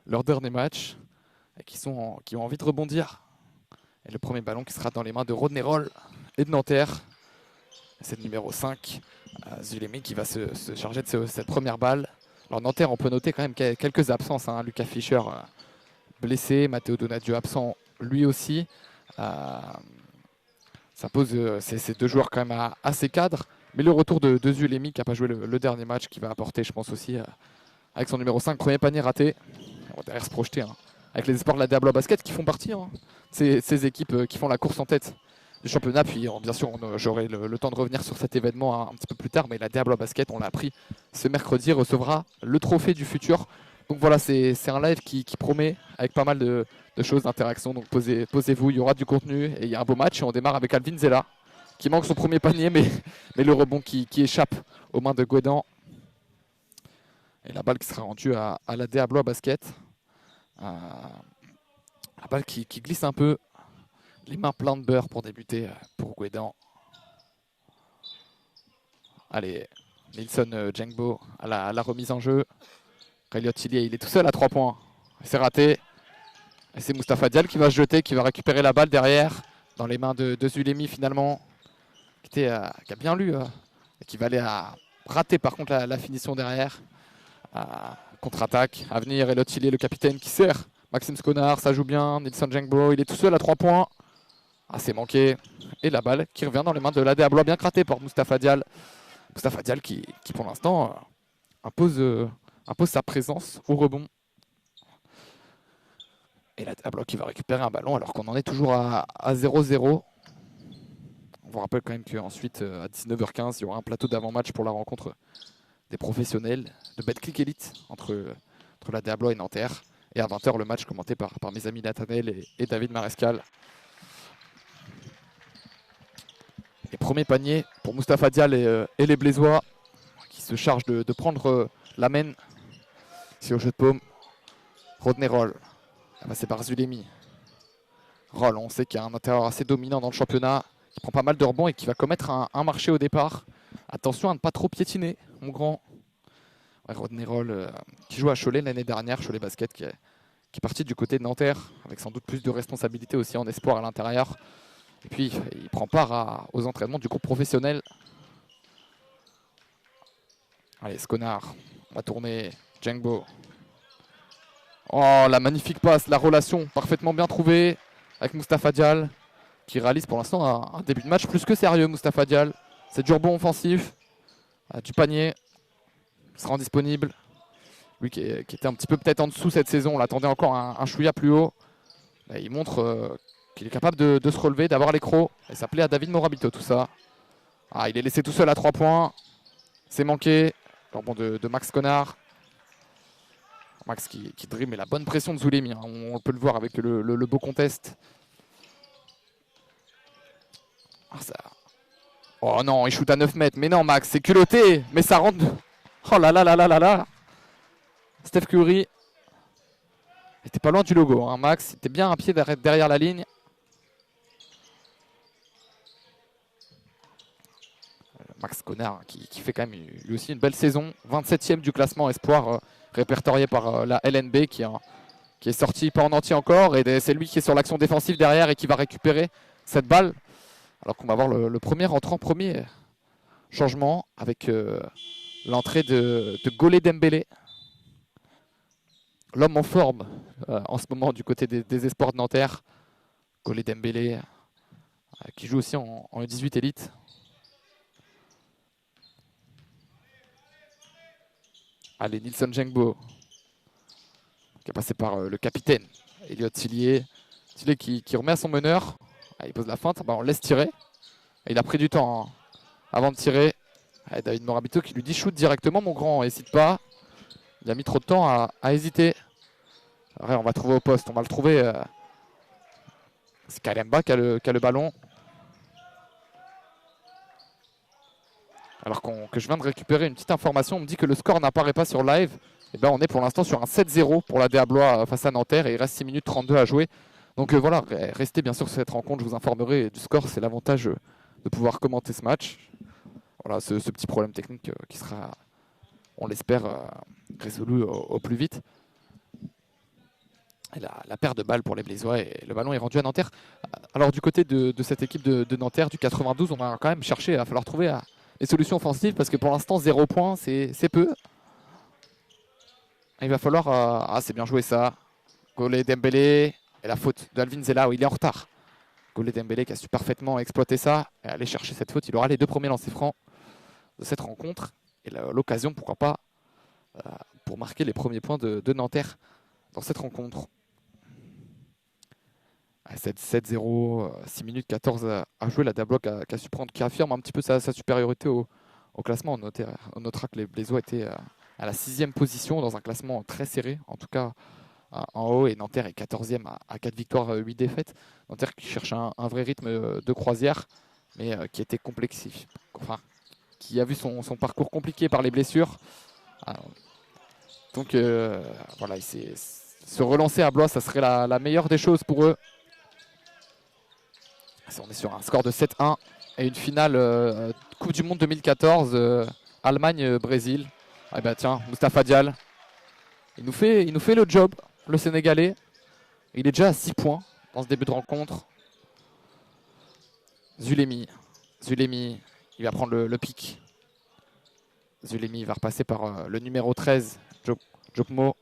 leur dernier match et qui ont envie de rebondir. Et le premier ballon qui sera dans les mains de Rodney Roll et de Nanterre. C'est le numéro 5, Zulemi, qui va se charger de cette première balle. Alors Nanterre, on peut noter quand même quelques absences. Hein. Lucas Fischer blessé, Matteo Donadio absent lui aussi. Euh, Ça pose ces deux joueurs quand même assez cadres. Mais le retour de Zulemi qui n'a pas joué le dernier match, qui va apporter, je pense aussi, avec son numéro 5, premier panier raté. On va derrière se projeter. Hein. Avec les espoirs de la Diablo Basket qui font partie. Hein. Ces équipes qui font la course en tête du championnat. Puis bien sûr, j'aurai le temps de revenir sur cet événement un petit peu plus tard. Mais la Diablo Basket, on l'a appris ce mercredi, recevra le trophée du futur. Donc voilà, c'est un live qui promet avec pas mal de choses, d'interactions. Donc posez-vous, il y aura du contenu et il y a un beau match. Et on démarre avec Alvin Zella qui manque son premier panier, mais le rebond qui échappe aux mains de Guedan. Et la balle qui sera rendue à la Diablo Basket. La balle qui glisse un peu. Les mains pleines de beurre pour débuter pour Guedan. Allez, Nilson Jengbo à la remise en jeu. Elliot Tillier, il est tout seul à 3 points. C'est raté. Et c'est Mustapha Dial qui va se jeter, qui va récupérer la balle derrière, dans les mains de Zulemi finalement, qui a bien lu, et qui va aller rater par contre la finition derrière. Contre-attaque, à venir, Elliot Tillier, le capitaine qui sert. Maxime Sconard, ça joue bien. Nilson Jengbo, il est tout seul à 3 points. Ah, c'est manqué. Et la balle qui revient dans les mains de la Diablo, bien craté par Mustapha Dial. Mustapha Dial qui pour l'instant impose sa présence au rebond. Et la Diablo qui va récupérer un ballon alors qu'on en est toujours à 0-0. On vous rappelle quand même qu'ensuite, à 19h15, il y aura un plateau d'avant-match pour la rencontre des professionnels de Betclic Elite entre la Diablo et Nanterre. Et à 20h, le match commenté par mes amis Nathanaël et David Marescal. Et premier panier pour Mustapha Dial et les Blésois qui se chargent de prendre la main. C'est au jeu de paume. Rodney Roll. C'est par Zulemi. Roll, on sait qu'il y a un intérieur assez dominant dans le championnat, qui prend pas mal de rebonds et qui va commettre un marché au départ. Attention à ne pas trop piétiner, mon grand. Ouais, Rodney Roll, qui joue à Cholet l'année dernière, Cholet Basket, qui est parti du côté de Nanterre, avec sans doute plus de responsabilités aussi en espoir à l'intérieur. Et puis, il prend part aux entraînements du groupe professionnel. Allez, Sconard, on va tourner. Jengbo. Oh, la magnifique passe, la relation parfaitement bien trouvée avec Mustapha Dial, qui réalise pour l'instant un début de match plus que sérieux. Mustapha Dial, c'est du rebond offensif, du panier, il sera disponible. Lui qui était un petit peu peut-être en dessous cette saison, on l'attendait encore un chouïa plus haut. Là, il montre qu'il est capable de se relever, d'avoir les crocs. Et ça plaît à David Morabito tout ça. Ah, il est laissé tout seul à 3 points. C'est manqué. Le rebond de Max Connard. Max qui dribble, mais la bonne pression de Zulemi. Hein. On peut le voir avec le beau contest. Ah, ça... Oh non, il shoot à 9 mètres. Mais non, Max, c'est culotté. Mais ça rentre. Oh là là là là là là. Steph Curry était pas loin du logo. Hein. Max était bien un pied derrière la ligne. Max Connard qui fait quand même lui aussi une belle saison. 27e du classement espoir répertorié par la LNB qui est sorti pas en entier encore. Et c'est lui qui est sur l'action défensive derrière et qui va récupérer cette balle. Alors qu'on va voir le premier entrant, premier changement avec l'entrée de Golé Dembélé. L'homme en forme en ce moment du côté des espoirs de Nanterre. Golé Dembélé qui joue aussi en U18 Elite. Allez, Nilson Jengbo qui est passé par le capitaine Elliot Tillier. Tillier qui remet à son meneur. Ah, il pose la feinte, on le laisse tirer. Et il a pris du temps avant de tirer. Ah, David Morabito qui lui dit shoot directement, mon grand, n'hésite pas. Il a mis trop de temps à hésiter. Ouais, on va trouver au poste, on va le trouver. C'est Kalemba qui a le ballon. Alors que je viens de récupérer une petite information, on me dit que le score n'apparaît pas sur live. Et ben on est pour l'instant sur un 7-0 pour la Diablois face à Nanterre et il reste 6 minutes 32 à jouer. Donc voilà, restez bien sûr sur cette rencontre, je vous informerai du score, c'est l'avantage de pouvoir commenter ce match. Voilà, ce petit problème technique qui sera, on l'espère, résolu au plus vite. Et la paire de balles pour les Blésois et le ballon est rendu à Nanterre. Alors du côté de cette équipe de Nanterre, du 92, on va quand même chercher, il va falloir trouver les solutions offensives parce que pour l'instant 0 points, c'est peu. Il va falloir... ah, c'est bien joué ça. Golé Dembélé et la faute d'Alvin Zella où il est en retard. Golé Dembélé qui a su parfaitement exploiter ça et aller chercher cette faute. Il aura les 2 premiers lancers francs de cette rencontre et l'occasion, pourquoi pas, pour marquer les premiers points de Nanterre dans cette rencontre. 7-0, 6 minutes 14 à jouer. La Diablo qui a su prendre, qui affirme un petit peu sa supériorité au classement. On notera que les Blésois étaient à la 6e position dans un classement très serré, en tout cas en haut, et Nanterre est 14e à 4 victoires, 8 défaites. Nanterre qui cherche un vrai rythme de croisière, mais qui était complexif. Enfin, qui a vu son parcours compliqué par les blessures. Donc voilà, se relancer à Blois, ça serait la meilleure des choses pour eux. On est sur un score de 7-1 et une finale Coupe du Monde 2014, Allemagne-Brésil. Ah bah tiens, Moustapha Dial, il nous fait le job, le Sénégalais. Il est déjà à 6 points dans ce début de rencontre. Zulemi, il va prendre le pic. Zulemi va repasser par le numéro 13, Jokmo.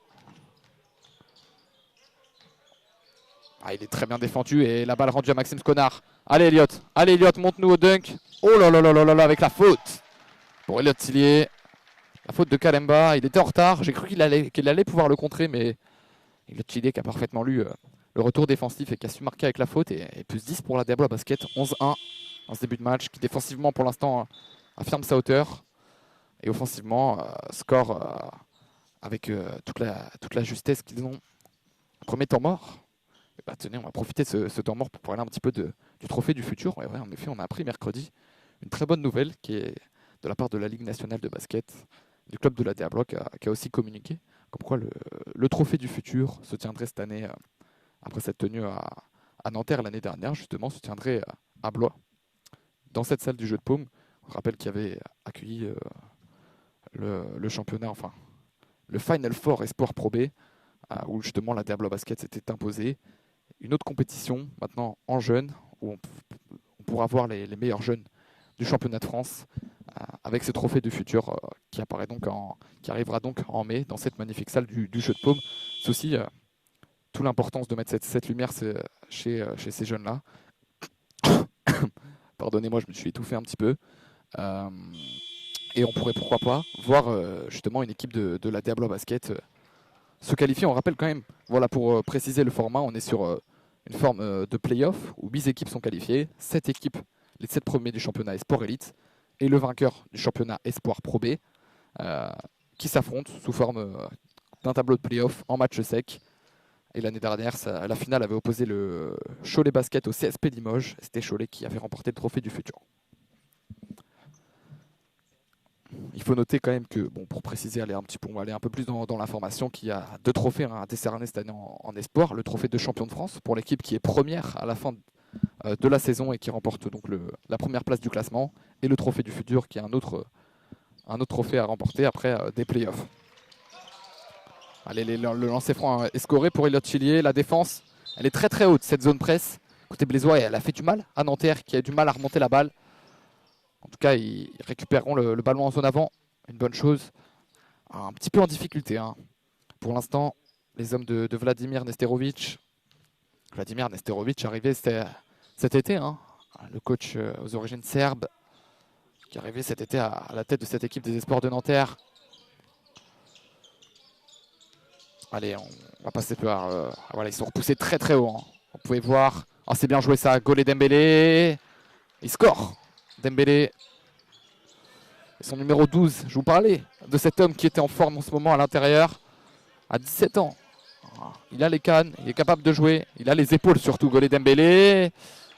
Ah, il est très bien défendu et la balle rendue à Maxime Sconard. Allez Elliott, monte-nous au dunk. Oh là là là là là, avec la faute pour Elliott Tillier. La faute de Kalemba, il était en retard. J'ai cru qu'il allait pouvoir le contrer, mais Elliott Tillier qui a parfaitement lu le retour défensif et qui a su marquer avec la faute. Et plus 10 pour la Diablo Basket, 11-1 dans ce début de match, qui défensivement pour l'instant affirme sa hauteur. Et offensivement, score avec toute la justesse qu'ils ont. Premier temps mort. Bah, tenez, on va profiter de ce temps mort pour parler un petit peu du trophée du futur. Et ouais, en effet, on a appris mercredi une très bonne nouvelle qui est de la part de la Ligue nationale de basket, du club de la Diablo qui a aussi communiqué, comme quoi le trophée du futur se tiendrait cette année, après cette tenue à Nanterre l'année dernière, justement, se tiendrait à Blois, dans cette salle du jeu de paume. On rappelle qu'il y avait accueilli le championnat, enfin, le Final Four Espoir Pro B, où justement la Diablo Basket s'était imposée. Une autre compétition maintenant en jeunes où on pourra voir les meilleurs jeunes du championnat de France avec ce trophée du futur qui arrivera donc en mai dans cette magnifique salle du jeu de paume. C'est aussi toute l'importance de mettre cette lumière chez ces jeunes-là. Pardonnez-moi, je me suis étouffé un petit peu. Et on pourrait pourquoi pas voir justement une équipe de la Diablo Basket se qualifier. On rappelle quand même, voilà, pour préciser le format, on est sur une forme de play-off où 8 équipes sont qualifiées, 7 équipes, les 7 premiers du championnat Esport Elite et le vainqueur du championnat Espoir Pro B qui s'affrontent sous forme d'un tableau de play-off en match sec. Et l'année dernière, la finale avait opposé le Cholet Basket au CSP Limoges. C'était Cholet qui avait remporté le trophée du futur. Il faut noter quand même que, bon, pour préciser, on va aller un peu plus dans l'information, qu'il y a 2 trophées à décerner cette année en espoir. Le trophée de champion de France pour l'équipe qui est première à la fin de la saison et qui remporte donc la première place du classement. Et le trophée du futur qui est un autre trophée à remporter après des playoffs. Allez, le lancer franc est scoré pour Elliott Tillier. La défense, elle est très très haute, cette zone presse. Côté Blésois, elle a fait du mal à Nanterre qui a du mal à remonter la balle. En tout cas, ils récupéreront le ballon en zone avant. Une bonne chose. Un petit peu en difficulté. Pour l'instant, les hommes de Vladimir Nesterovic. Vladimir Nesterovic arrivé cet été. Le coach aux origines serbes qui est arrivé cet été à la tête de cette équipe des Espoirs de Nanterre. Allez, on va passer par... voilà, ils sont repoussés très très haut. On pouvait voir... Oh, c'est bien joué ça. Golé Dembélé. Il score. Dembélé. Son numéro 12. Je vous parlais de cet homme qui était en forme en ce moment à l'intérieur. À 17 ans. Il a les cannes. Il est capable de jouer. Il a les épaules surtout. Golé Dembélé.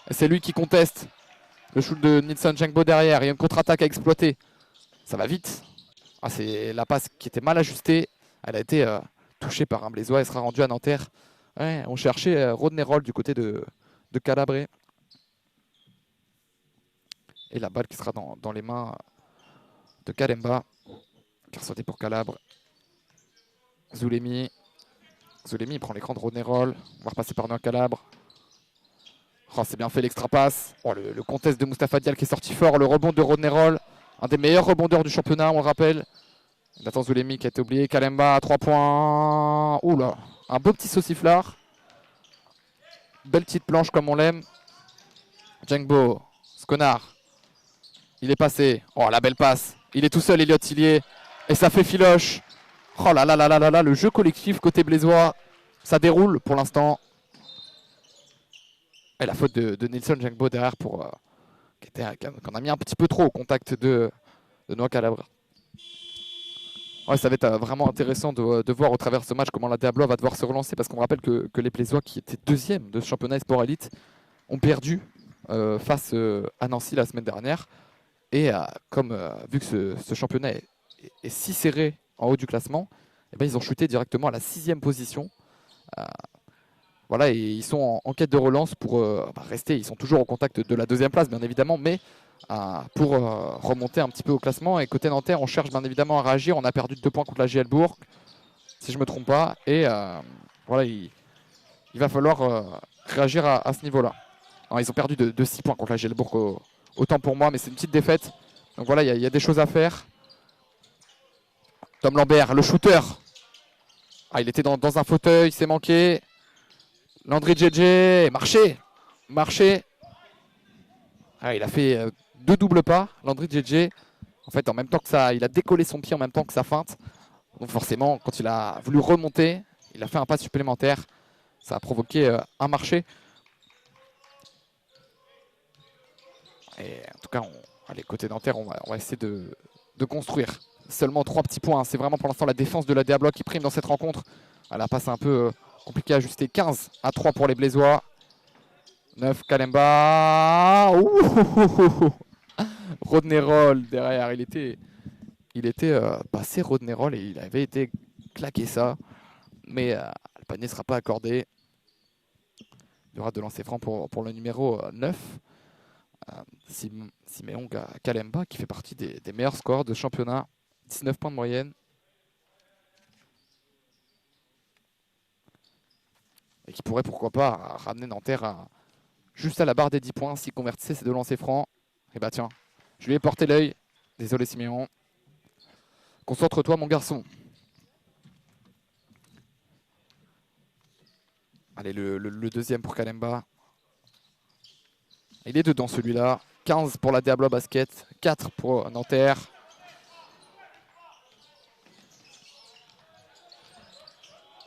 C'est lui qui conteste. Le shoot de Nilsson Jengbo derrière. Il y a une contre-attaque à exploiter. Ça va vite. Ah, c'est la passe qui était mal ajustée. Elle a été touchée par un Blésois. Elle sera rendue à Nanterre. Ouais, on cherchait Rodney Roll du côté de Calabré. Et la balle qui sera dans les mains de Kalemba. Qui a sauté pour Calabre. Zulemi. Zulemi prend l'écran de Rodney-Roll. On va repasser par Noah Calabre. Oh, c'est bien fait l'extra passe. Oh, le contest de Mustapha Dial qui est sorti fort. Le rebond de Rodney-Roll. Un des meilleurs rebondeurs du championnat, on le rappelle. Nathan Zulemi qui a été oublié. Kalemba à 3 points. Oula, un beau petit sauciflard. Belle petite planche comme on l'aime. Djengbo, Sconar. Il est passé. Oh, la belle passe. Il est tout seul, Elliott Tillier. Et ça fait filoche. Oh là là là là là là, le jeu collectif côté blésois, ça déroule pour l'instant. Et la faute de Nilsson Djengbo derrière qu'on a mis un petit peu trop au contact de Noah Calabre. Ouais, ça va être vraiment intéressant de voir au travers de ce match comment la Diablo va devoir se relancer, parce qu'on rappelle que les Blésois qui étaient deuxièmes de ce championnat Sport Elite ont perdu face à Nancy la semaine dernière. Et vu que ce championnat est si serré en haut du classement, eh ben, ils ont chuté directement à la 6e position. Voilà, et ils sont en quête de relance pour rester. Ils sont toujours au contact de la 2e place, bien évidemment, mais pour remonter un petit peu au classement. Et côté Nanterre, on cherche bien évidemment à réagir. On a perdu 2 points contre la JL Bourg, si je ne me trompe pas. Et voilà, il va falloir réagir à ce niveau-là. Ils ont perdu de 6 points contre la JL Bourg, autant pour moi, mais c'est une petite défaite. Donc voilà, il y a des choses à faire. Tom Lambert, le shooter. Il était dans un fauteuil, c'est manqué. Landry JJ, marché. Il a fait 2 doubles pas, Landry JJ. En fait, en même temps que ça, il a décollé son pied en même temps que sa feinte. Donc forcément, quand il a voulu remonter, il a fait un pas supplémentaire. Ça a provoqué un marché. Et en tout cas, allez, côté Nanterre, on va essayer de construire. Seulement 3 petits points. C'est vraiment pour l'instant la défense de la Diablo qui prime dans cette rencontre. La passe un peu compliquée à ajuster. 15-3 pour les Blésois. 9, Kalemba. Rodney-Roll derrière. Il était passé Rodney-Roll et il avait été claqué ça. Mais le panier ne sera pas accordé. Il y aura de lancer franc pour le numéro 9. Simeon Kalemba qui fait partie des meilleurs scores de championnat. 19 points de moyenne. Et qui pourrait pourquoi pas ramener Nanterre juste à la barre des 10 points s'il convertissait ces 2 lancers francs. Et bah tiens, je lui ai porté l'œil. Désolé Simeon. Concentre-toi mon garçon. Allez, le deuxième pour Kalemba. Il est dedans celui-là. 15 pour la Diablo Basket. 4 pour Nanterre.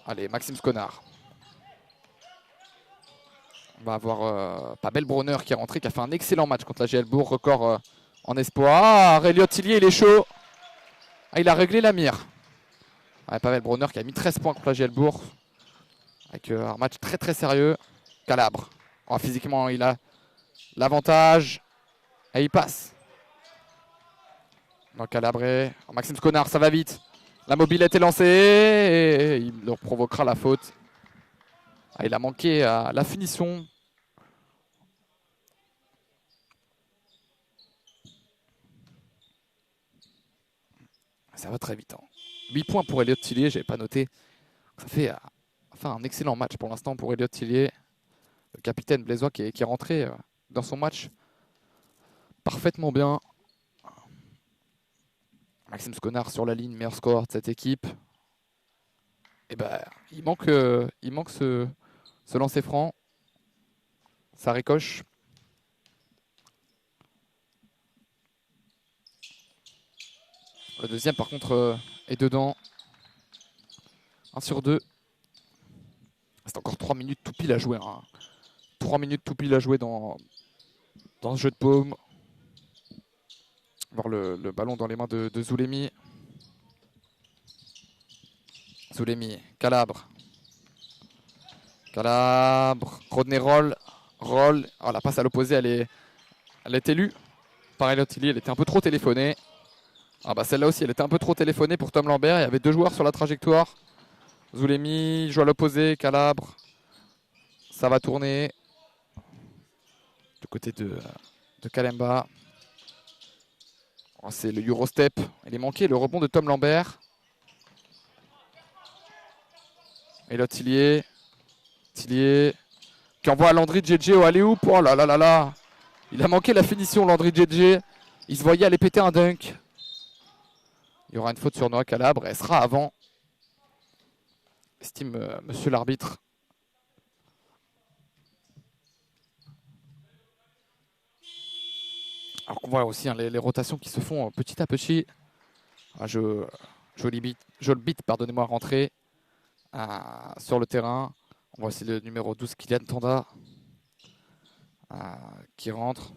Allez, Maxime Sconar. On va avoir Pavel Brunner qui est rentré, qui a fait un excellent match contre la GL Bourg. Record en espoir. Elliott Tillier, il est chaud. Il a réglé la mire. Pavel Brunner qui a mis 13 points contre la GL Bourg. Avec un match très très sérieux. Calabre. Physiquement, il a l'avantage. Et il passe. Donc Calabré. Maxime Sconar, ça va vite. La mobilette est lancée. Et il leur provoquera la faute. Il a manqué à la finition. Ça va très vite. 8 points pour Elliott Tillier, je n'avais pas noté. Ça fait un excellent match pour l'instant pour Elliott Tillier. Le capitaine blésois qui est rentré dans son match parfaitement bien. Maxime Sconar sur la ligne, meilleur score de cette équipe. Et il manque ce lancer franc. Ça ricoche. Le deuxième par contre est dedans. 1 sur 2. C'est encore 3 minutes tout pile à jouer. 3 minutes tout pile à jouer dans ce jeu de paume. Voir le ballon dans les mains de Zulemi. Zulemi, Calabre. Rodney-Roll. La passe à l'opposé, elle est élue par Elliott Tillier. Elle était un peu trop téléphonée. Celle-là aussi, elle était un peu trop téléphonée pour Tom Lambert. Il y avait 2 joueurs sur la trajectoire. Zulemi joue à l'opposé, Calabre. Ça va tourner. Du côté de Kalemba. C'est le Eurostep. Il est manqué le rebond de Tom Lambert. Et là, Tillier qui envoie à Landry JJ au alley-oop. Oh là là là là. Il a manqué la finition, Landry JJ. Il se voyait aller péter un dunk. Il y aura une faute sur Noah Calabre. Elle sera avant. Estime monsieur l'arbitre. Alors qu'on voit aussi hein, les rotations qui se font petit à petit. Ah, joli beat, pardonnez-moi, rentré sur le terrain. On voit aussi le numéro 12, Kylian Tanda, qui rentre.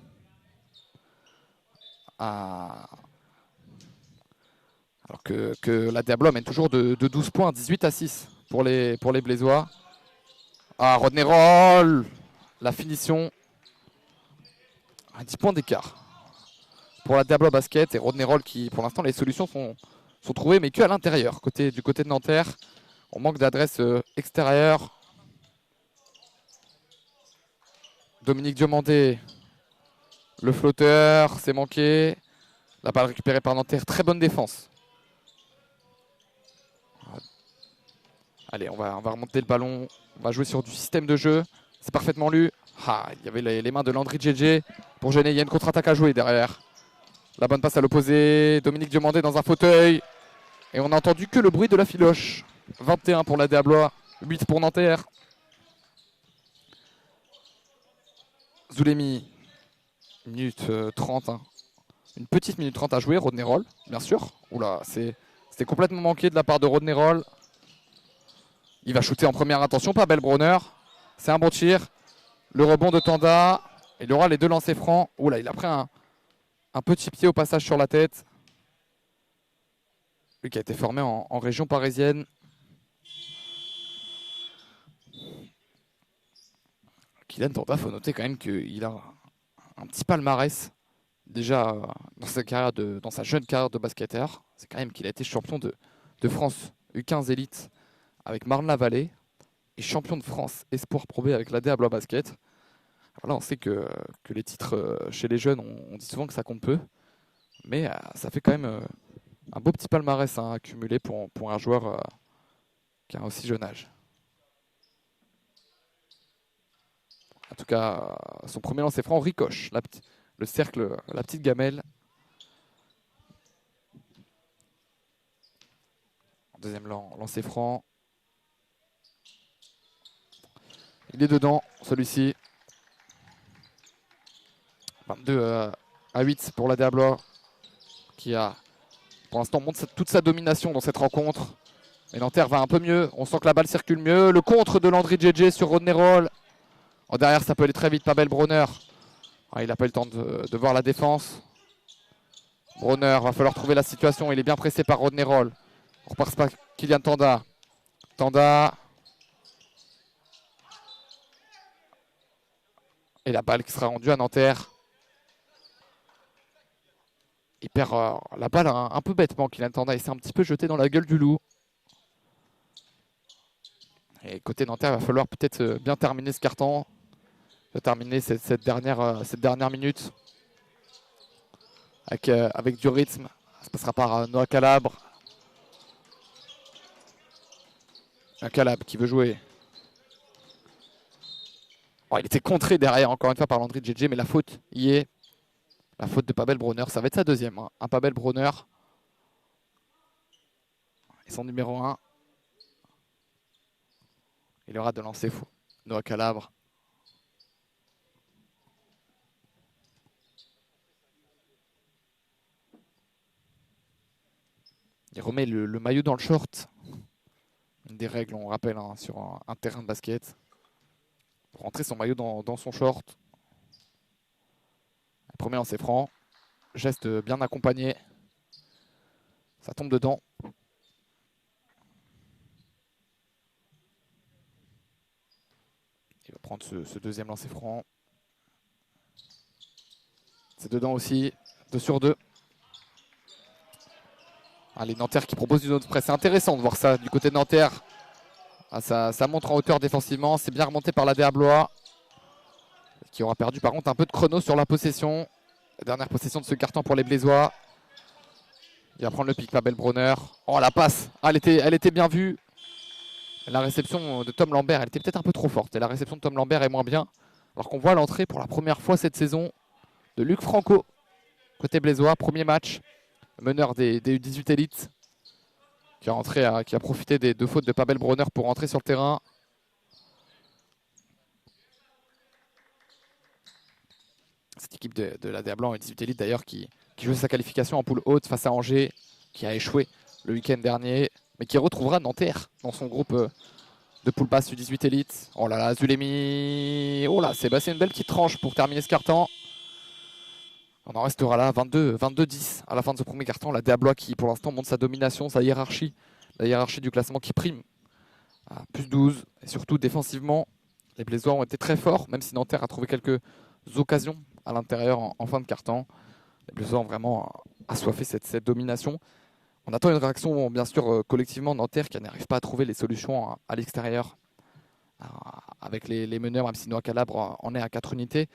Alors que la Diablo mène toujours de 12 points, 18-6 pour les Blésois. Ah, Rodney Roll, la finition. 10 points d'écart pour la Diablo Basket. Et Rodney Roll qui, pour l'instant, les solutions sont trouvées, mais que à l'intérieur. Du côté de Nanterre, on manque d'adresse extérieure. Dominique Diomandé, le flotteur, c'est manqué. La balle récupérée par Nanterre, très bonne défense. Allez, on va remonter le ballon. On va jouer sur du système de jeu. C'est parfaitement lu. Il y avait les mains de Landry JJ pour gêner. Il y a une contre-attaque à jouer derrière. La bonne passe à l'opposé. Dominique Diomandé dans un fauteuil. Et on n'a entendu que le bruit de la filoche. 21 pour la Diablois, 8 pour Nanterre. Zulemi, minute 30. Hein. Une petite minute 30 à jouer. Rodney Roll, bien sûr. Oula, c'était complètement manqué de la part de Rodney Roll. Il va shooter en première intention, pas Brunner. C'est un bon tir. Le rebond de Tanda. Il aura les deux lancers francs. Oula, il a pris un petit pied au passage sur la tête. Lui qui a été formé en région parisienne. Kylian Tanda, il faut noter quand même qu'il a un petit palmarès. Déjà dans sa jeune carrière de basketteur. C'est quand même qu'il a été champion de France U15 Elite avec Marne-la-Vallée et champion de France Espoir Pro B avec la Diablois Basket. Voilà, on sait que les titres chez les jeunes, on dit souvent que ça compte peu. Mais ça fait quand même un beau petit palmarès à accumuler pour un joueur qui a un aussi jeune âge. En tout cas, son premier lancer franc ricoche. Le cercle, la petite gamelle. Deuxième lancer franc. Il est dedans, celui-ci. 22 à 8 pour la Diablois, qui a pour l'instant montre toute sa domination dans cette rencontre. Et Nanterre va un peu mieux. On sent que la balle circule mieux. Le contre de Landry JJ sur Rodney Roll. Derrière, ça peut aller très vite. Pavel Brunner. Il n'a pas eu le temps de voir la défense. Brunner, va falloir trouver la situation. Il est bien pressé par Rodney Roll. On repasse par Kylian Tanda. Tanda. Et la balle qui sera rendue à Nanterre. Il perd la balle un peu bêtement, Kylian Tanda. Il s'est un petit peu jeté dans la gueule du loup. Et côté Nanterre, il va falloir peut-être bien terminer ce carton. Terminer cette dernière minute. Avec du rythme. Ça passera par Noah Calabre. Un Calabre qui veut jouer. Il était contré derrière, encore une fois, par Landry JJ, mais la faute y est. La faute de Pavel Brunner. Ça va être sa deuxième. Hein. Un Pavel Brunner. Et son numéro 1. Il aura de lancer fou. Noah Calabre. Il remet le maillot dans le short. Une des règles, on rappelle, hein, sur un terrain de basket. Pour rentrer son maillot dans son short. Le premier lancer franc. Geste bien accompagné. Ça tombe dedans. Il va prendre ce deuxième lancer franc. C'est dedans aussi. 2 sur 2. Les Nanterre qui proposent une autre presse. C'est intéressant de voir ça du côté de Nanterre. Ça montre en hauteur défensivement. C'est bien remonté par la Diablois. Qui aura perdu par contre un peu de chrono sur la possession. La dernière possession de ce carton pour les Blésois. Il va prendre le pic, Pavel Brunner. La passe. Elle était bien vue La réception de Tom Lambert, elle était peut-être un peu trop forte. Et la réception de Tom Lambert est moins bien. Alors qu'on voit l'entrée pour la première fois cette saison de Luc Franco, côté blésois. Premier match, meneur des U18 élites, qui a profité des 2 fautes de Pavel Bronner pour rentrer sur le terrain. Cette équipe de la DA Blanc U18 élite d'ailleurs qui joue sa qualification en poule haute face à Angers, qui a échoué le week-end dernier, mais qui retrouvera Nanterre dans son groupe de poule basse U18 élite. Oh là là, Zulemi. Oh là, c'est une belle petite tranche pour terminer ce carton. On en restera là, 22-10 à la fin de ce premier carton. La DA Blois qui pour l'instant montre sa domination, sa hiérarchie. La hiérarchie du classement qui prime. À plus 12. Et surtout défensivement, les Blésois ont été très forts, même si Nanterre a trouvé quelques occasions à l'intérieur en fin de carton. Les Blésois ont vraiment assoiffé cette domination. On attend une réaction bien sûr collectivement Nanterre qui n'arrive pas à trouver les solutions à l'extérieur. Avec les meneurs, même si Noah Calabre en est à 4 unités,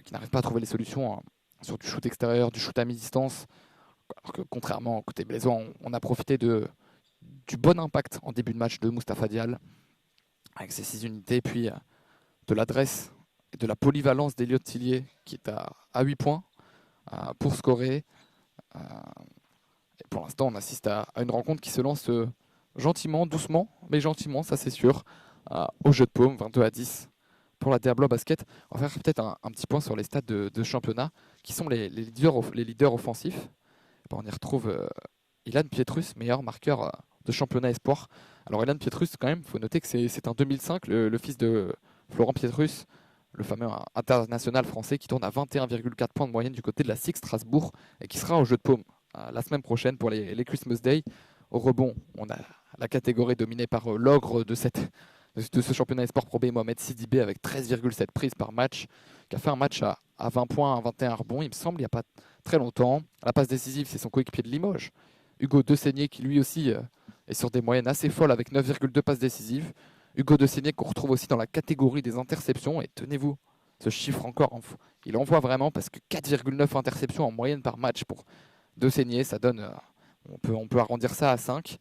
qui n'arrive pas à trouver les solutions sur du shoot extérieur, du shoot à mi-distance. Alors que contrairement au côté blésois, on a profité du bon impact en début de match de Mustapha Dial, avec ses 6 unités, puis de l'adresse et de la polyvalence d'Eliott Tillier, qui est à 8 points pour scorer. Et pour l'instant, on assiste à une rencontre qui se lance gentiment, doucement, mais gentiment, ça c'est sûr, au jeu de paume, 22-10 pour la DA Blois Basket. On va faire peut-être un petit point sur les stats de championnat, qui sont les leaders offensifs. On y retrouve Ilan Pietrus, meilleur marqueur de championnat espoir. Alors Ilan Pietrus, quand même, il faut noter que c'est un 2005, le fils de Florent Pietrus, le fameux international français qui tourne à 21,4 points de moyenne du côté de la SIG Strasbourg et qui sera au jeu de paume la semaine prochaine pour les Christmas Day. Au rebond, on a la catégorie dominée par l'ogre de ce championnat espoir Pro B, Mohamed Sidibé, avec 13,7 prises par match, qui a fait un match à 20 points, à 21 rebonds, il me semble, il n'y a pas très longtemps. La passe décisive, c'est son coéquipier de Limoges, Hugo Desaigné, qui lui aussi est sur des moyennes assez folles avec 9,2 passes décisives. Hugo Desaigné qu'on retrouve aussi dans la catégorie des interceptions. Et tenez-vous, ce chiffre encore, il envoie vraiment parce que 4,9 interceptions en moyenne par match pour Desaigné, ça donne, on peut arrondir ça à 5.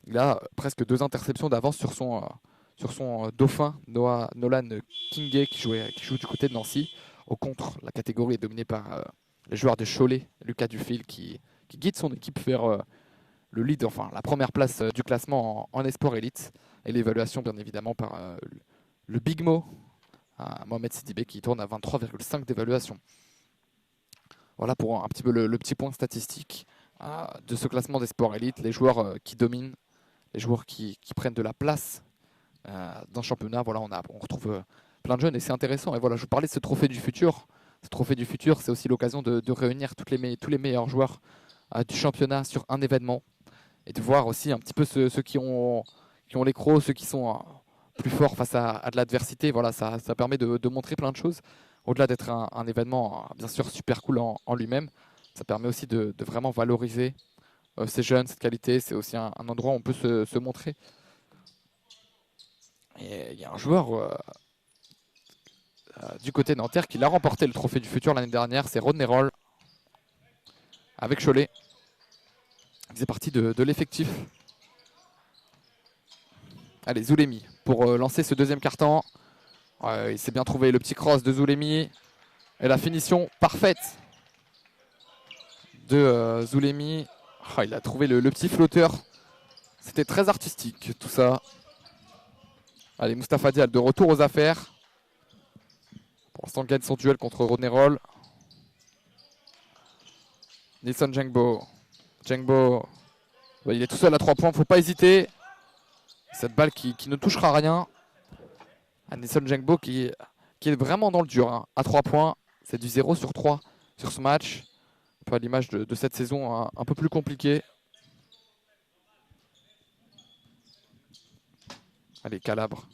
Il a presque 2 interceptions d'avance sur son dauphin, Nolan Kingé, qui joue du côté de Nancy. Au contre, la catégorie est dominée par les joueurs de Cholet, Lucas Dufil, qui guide son équipe vers le lead, enfin la première place du classement en Esport Elite. Et l'évaluation, bien évidemment, par le Big Mo, Mohamed Sidibé, qui tourne à 23,5 d'évaluation. Voilà pour un petit peu le petit point statistique de ce classement des sports élites. Les joueurs qui dominent, les joueurs qui prennent de la place dans le championnat. Voilà, on retrouve plein de jeunes et c'est intéressant. Et voilà, je vous parlais de ce trophée du futur. Ce trophée du futur, c'est aussi l'occasion de réunir tous les meilleurs joueurs du championnat sur un événement et de voir aussi un petit peu ceux qui ont les crocs, ceux qui sont plus forts face à de l'adversité. Voilà, ça permet de montrer plein de choses. Au-delà d'être un événement bien sûr super cool en lui-même, ça permet aussi de vraiment valoriser ces jeunes, cette qualité. C'est aussi un endroit où on peut se montrer. Et il y a un joueur du côté de Nanterre qui l'a remporté le trophée du futur l'année dernière, c'est Rodney Roll avec Cholet. Il faisait partie de l'effectif. Allez, Zulemi pour lancer ce deuxième carton. Il s'est bien trouvé le petit cross de Zulemi. Et la finition parfaite de Zulemi. Oh, il a trouvé le petit flotteur. C'était très artistique tout ça. Allez, Mustapha Dial de retour aux affaires. Pour l'instant, gagne son duel contre Rodney Roll. Nilson Djengbo. Djengbo, il est tout seul à 3 points, il ne faut pas hésiter. Cette balle qui ne touchera rien. Nilson Djengbo qui est vraiment dans le dur. Hein. À 3 points, c'est du 0 sur 3 sur ce match. Un peu à l'image de cette saison un peu plus compliquée. Allez, Calabre.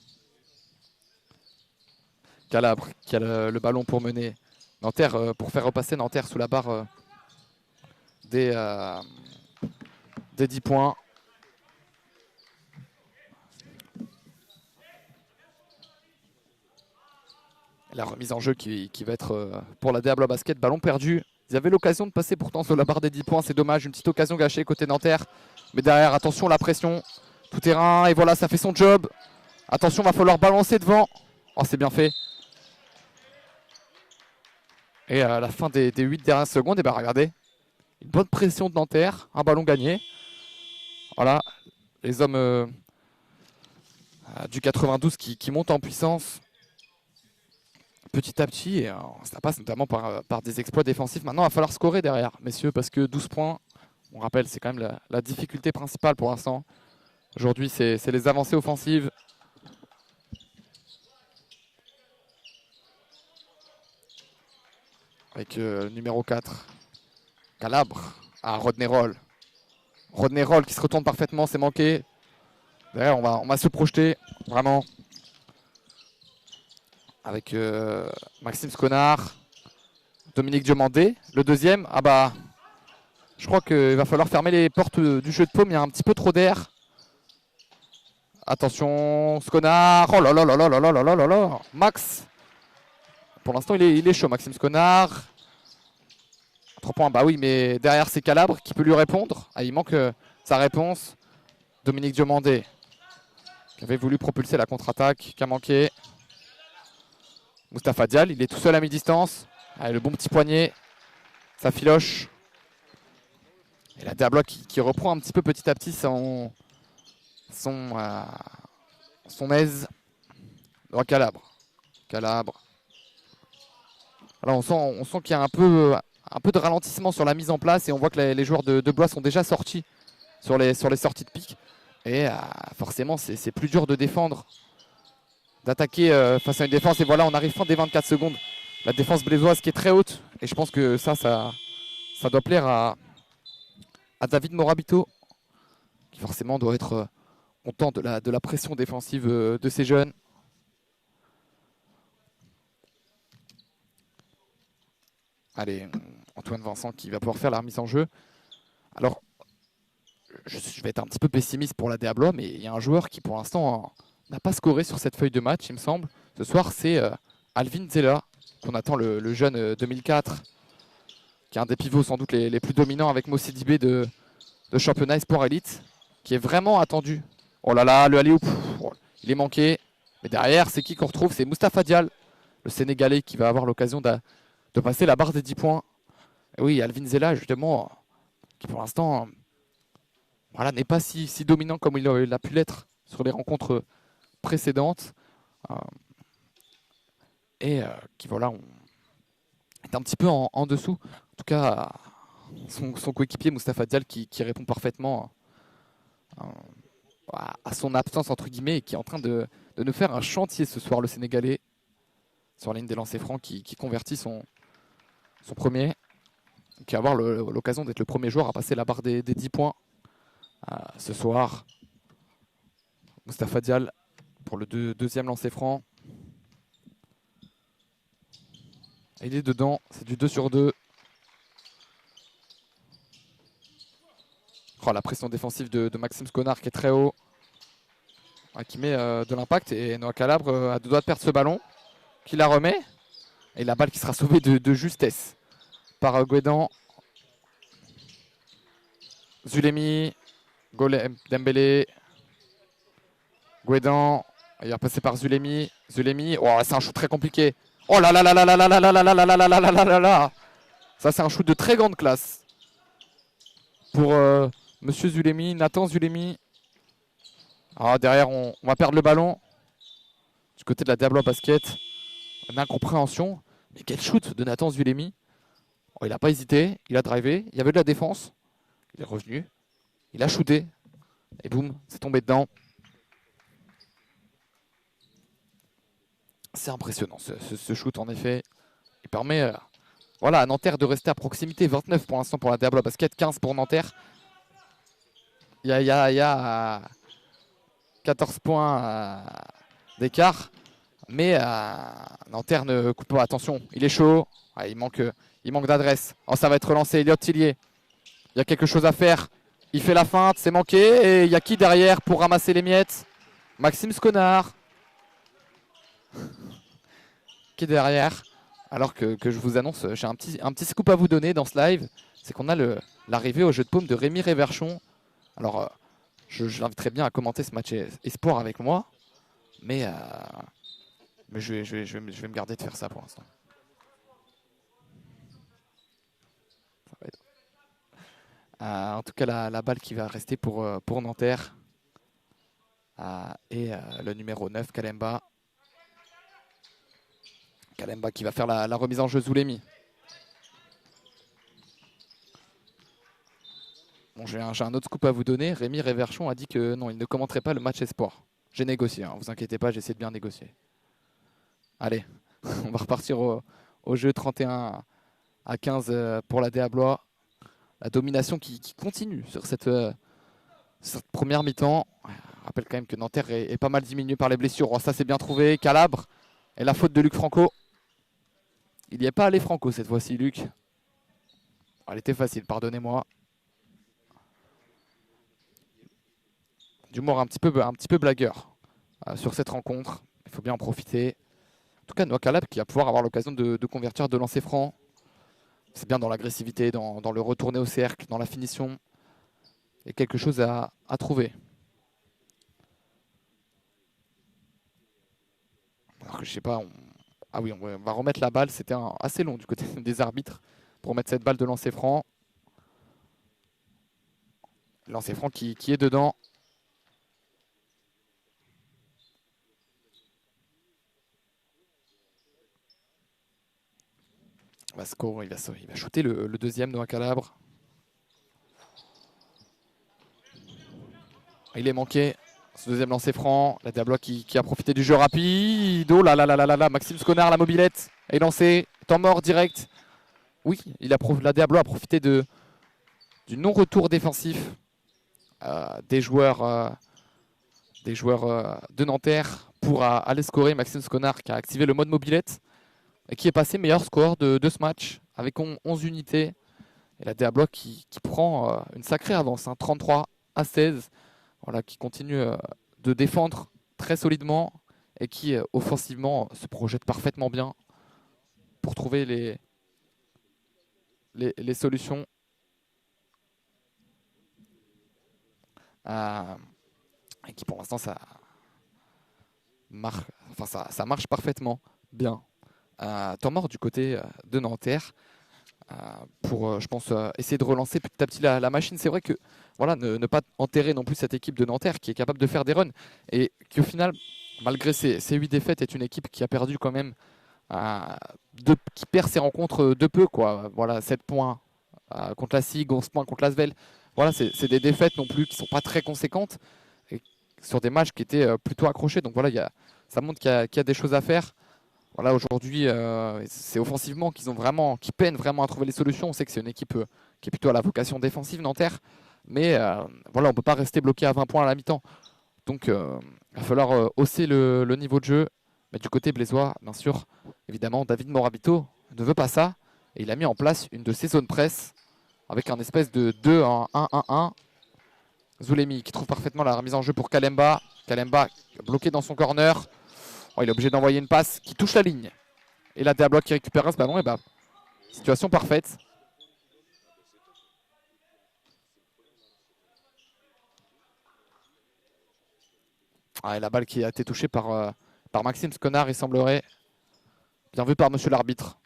Calabre qui a le ballon pour mener. Nanterre, pour faire repasser Nanterre sous la barre des 10 points. La remise en jeu qui va être pour la DA Blois Basket. Ballon perdu. Ils avaient l'occasion de passer pourtant sur la barre des 10 points. C'est dommage. Une petite occasion gâchée côté Nanterre. Mais derrière, attention, la pression Tout terrain, et voilà, ça fait son job. Attention, va falloir balancer devant. Oh, c'est bien fait. Et à la fin des 8 dernières secondes, et ben regardez. Une bonne pression de Nanterre, un ballon gagné. Voilà, les hommes du 92 qui montent en puissance petit à petit. Et ça passe notamment par des exploits défensifs. Maintenant, il va falloir scorer derrière, messieurs, parce que 12 points, on rappelle, c'est quand même la difficulté principale pour l'instant. Aujourd'hui, c'est les avancées offensives. Avec numéro 4, Calabre, à Rodney Roll. Rodney Roll qui se retourne parfaitement, c'est manqué. Derrière, on va se projeter, vraiment. Avec Maxime Sconard, Dominique Diomandé. Le deuxième, ah bah, je crois qu'il va falloir fermer les portes du jeu de paume, il y a un petit peu trop d'air. Attention, Sconard, oh là là là là là là là là là, Max. Pour l'instant, il est chaud, Maxime Sconard. 3 points, bah oui, mais derrière c'est Calabre qui peut lui répondre. Ah, il manque sa réponse. Dominique Diomandé, qui avait voulu propulser la contre-attaque, qui a manqué. Mustapha Dial, il est tout seul à mi-distance. Allez, le bon petit poignet, ça filoche. Et la Diablo qui reprend un petit peu petit à petit son aise. Dans Calabre. Calabre. Alors on sent qu'il y a un peu de ralentissement sur la mise en place et on voit que les joueurs de Blois sont déjà sortis sur les sorties de pique. Et forcément, c'est plus dur de défendre, d'attaquer face à une défense. Et voilà, on arrive fin des 24 secondes. La défense blésoise qui est très haute. Et je pense que ça doit plaire à David Morabito, qui forcément doit être content de la pression défensive de ces jeunes. Allez, Antoine Vincent qui va pouvoir faire la remise en jeu. Alors, je vais être un petit peu pessimiste pour la Diablo, mais il y a un joueur qui pour l'instant n'a pas scoré sur cette feuille de match, il me semble. Ce soir, c'est Alvin Zella, qu'on attend, le jeune 2004, qui est un des pivots sans doute les plus dominants avec Mossidibé de championnat Espoir Elite, qui est vraiment attendu. Oh là là, le alley-oop, il est manqué. Mais derrière, c'est qui qu'on retrouve? C'est Mustapha Dial, le Sénégalais, qui va avoir l'occasion de passer la barre des 10 points. Et oui, Alvin Zella, justement, qui pour l'instant voilà, n'est pas si dominant comme il a pu l'être sur les rencontres précédentes. Et qui, voilà, est un petit peu en dessous. En tout cas, son coéquipier, Mustapha Dial, qui répond parfaitement à son absence, entre guillemets, et qui est en train de nous faire un chantier ce soir, le Sénégalais, sur la ligne des lancers francs, qui convertit son premier, qui va avoir l'occasion d'être le premier joueur à passer la barre des 10 points ce soir. Mustapha Dial pour le deuxième lancer franc. Il est dedans, c'est du 2 sur 2. Oh, la pression défensive de Maxime Sconard qui est très haut, qui met de l'impact, et Noah Calabre a 2 doigts de perdre ce ballon, qui la remet, et la balle qui sera sauvée de justesse par Guédan. Zulemi, Dembélé, Guédan, il va passer par Zulemi. Zulemi, oh, c'est un shoot très compliqué. Oh là là là là là là là là là là là là là là là là. Ça, c'est un shoot de très grande classe pour Monsieur Zulemi, Nathan Zulemi. Alors derrière, on va perdre le ballon du côté de la Diablo Basket. Une incompréhension. Mais quel shoot de Nathan Zulemi. Oh, il n'a pas hésité, il a drivé, il y avait de la défense. Il est revenu, il a shooté. Et boum, c'est tombé dedans. C'est impressionnant ce shoot, en effet. Il permet voilà, à Nanterre de rester à proximité. 29 pour l'instant pour la Diablo Basket, 15 pour Nanterre. Il y a 14 points d'écart. Mais Nanterre ne coupe pas. Attention, il est chaud. Ah, il manque d'adresse. Oh, ça va être relancé. Elliot Tillier. Il y a quelque chose à faire. Il fait la feinte, c'est manqué. Et il y a qui derrière pour ramasser les miettes? Maxime Sconard. Qui est derrière. Alors que je vous annonce, j'ai un petit scoop à vous donner dans ce live. C'est qu'on a l'arrivée au jeu de paume de Rémi Réverchon. Alors, je l'inviterais bien à commenter ce match espoir avec moi. Mais je vais me garder de faire ça pour l'instant. En tout cas, la balle qui va rester pour Nanterre. Et le numéro 9, Kalemba. Kalemba qui va faire la remise en jeu Zulemi. Bon, j'ai un autre scoop à vous donner. Rémi Réverchon a dit que non, il ne commenterait pas le match espoir. J'ai négocié, hein, vous inquiétez pas, j'essaie de bien négocier. Allez, on va repartir au jeu 31-15 pour la Déablois. La domination qui continue sur cette première mi-temps. Je rappelle quand même que Nanterre est pas mal diminué par les blessures. Oh, ça c'est bien trouvé. Calabre. Et la faute de Luc Franco. Il n'y est pas allé Franco cette fois-ci, Luc. Elle était facile, pardonnez-moi. D'humour un petit peu blagueur sur cette rencontre. Il faut bien en profiter. En tout cas, Noah Calabre qui va pouvoir avoir l'occasion de convertir de lancer franc. C'est bien dans l'agressivité, dans le retourner au cercle, dans la finition. Il y a quelque chose à trouver. Alors que je sais pas, ah oui, on va remettre la balle. C'était assez long du côté des arbitres pour mettre cette balle de lancer franc. Lancer franc qui est dedans. Il va shooter le deuxième, Noah Calabre. Il est manqué. Ce deuxième lancer franc. La Déablois qui a profité du jeu rapide. Oh là là là là là. Maxime Sconard, la mobilette. Est lancé. Temps mort direct. Oui, la Déablois a profité du non-retour défensif des joueurs de Nanterre pour aller scorer. Maxime Sconard qui a activé le mode mobilette et qui est passé meilleur score de ce match avec 11 unités. Et la Déablois qui prend une sacrée avance, hein, 33-16. Voilà, qui continue de défendre très solidement et qui offensivement se projette parfaitement bien pour trouver les solutions. Et qui pour l'instant ça marche parfaitement bien. Temps mort du côté de Nanterre pour, je pense, essayer de relancer petit à petit la machine. C'est vrai que voilà, ne pas enterrer non plus cette équipe de Nanterre qui est capable de faire des runs et qui au final, malgré ces 8 défaites, est une équipe qui a perdu quand même, qui perd ses rencontres de peu, quoi. Voilà, 7 points contre la SIG, 11 points contre l'Asvel. Voilà, c'est des défaites non plus qui ne sont pas très conséquentes et sur des matchs qui étaient plutôt accrochés. Donc voilà, ça montre qu'il y a des choses à faire. Voilà, aujourd'hui, c'est offensivement qu'ils peinent vraiment à trouver les solutions. On sait que c'est une équipe qui est plutôt à la vocation défensive, Nanterre. Mais voilà, on ne peut pas rester bloqué à 20 points à la mi-temps. Donc, il va falloir hausser le niveau de jeu. Mais du côté blésois, bien sûr, évidemment, David Morabito ne veut pas ça. Et il a mis en place une de ses zones presse avec un espèce de 2-1-1-1-1. Zulemi qui trouve parfaitement la remise en jeu pour Kalemba. Kalemba bloqué dans son corner. Oh, il est obligé d'envoyer une passe qui touche la ligne. Et la Déablois qui récupère ce ballon. Et bah, situation parfaite. Et la balle qui a été touchée par Maxime Sconard, il semblerait. Bien vu par monsieur l'arbitre.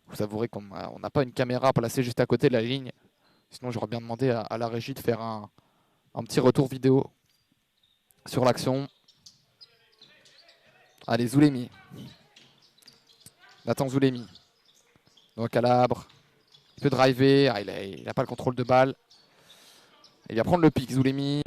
Vous avouerez qu'on n'a pas une caméra placée juste à côté de la ligne. Sinon, j'aurais bien demandé à la régie de faire un petit retour vidéo sur l'action. Allez, Zulemi. Nathan Zulemi. Noah Calabre. Il peut driver. Il n'a pas le contrôle de balle. Il va prendre le pic, Zulemi.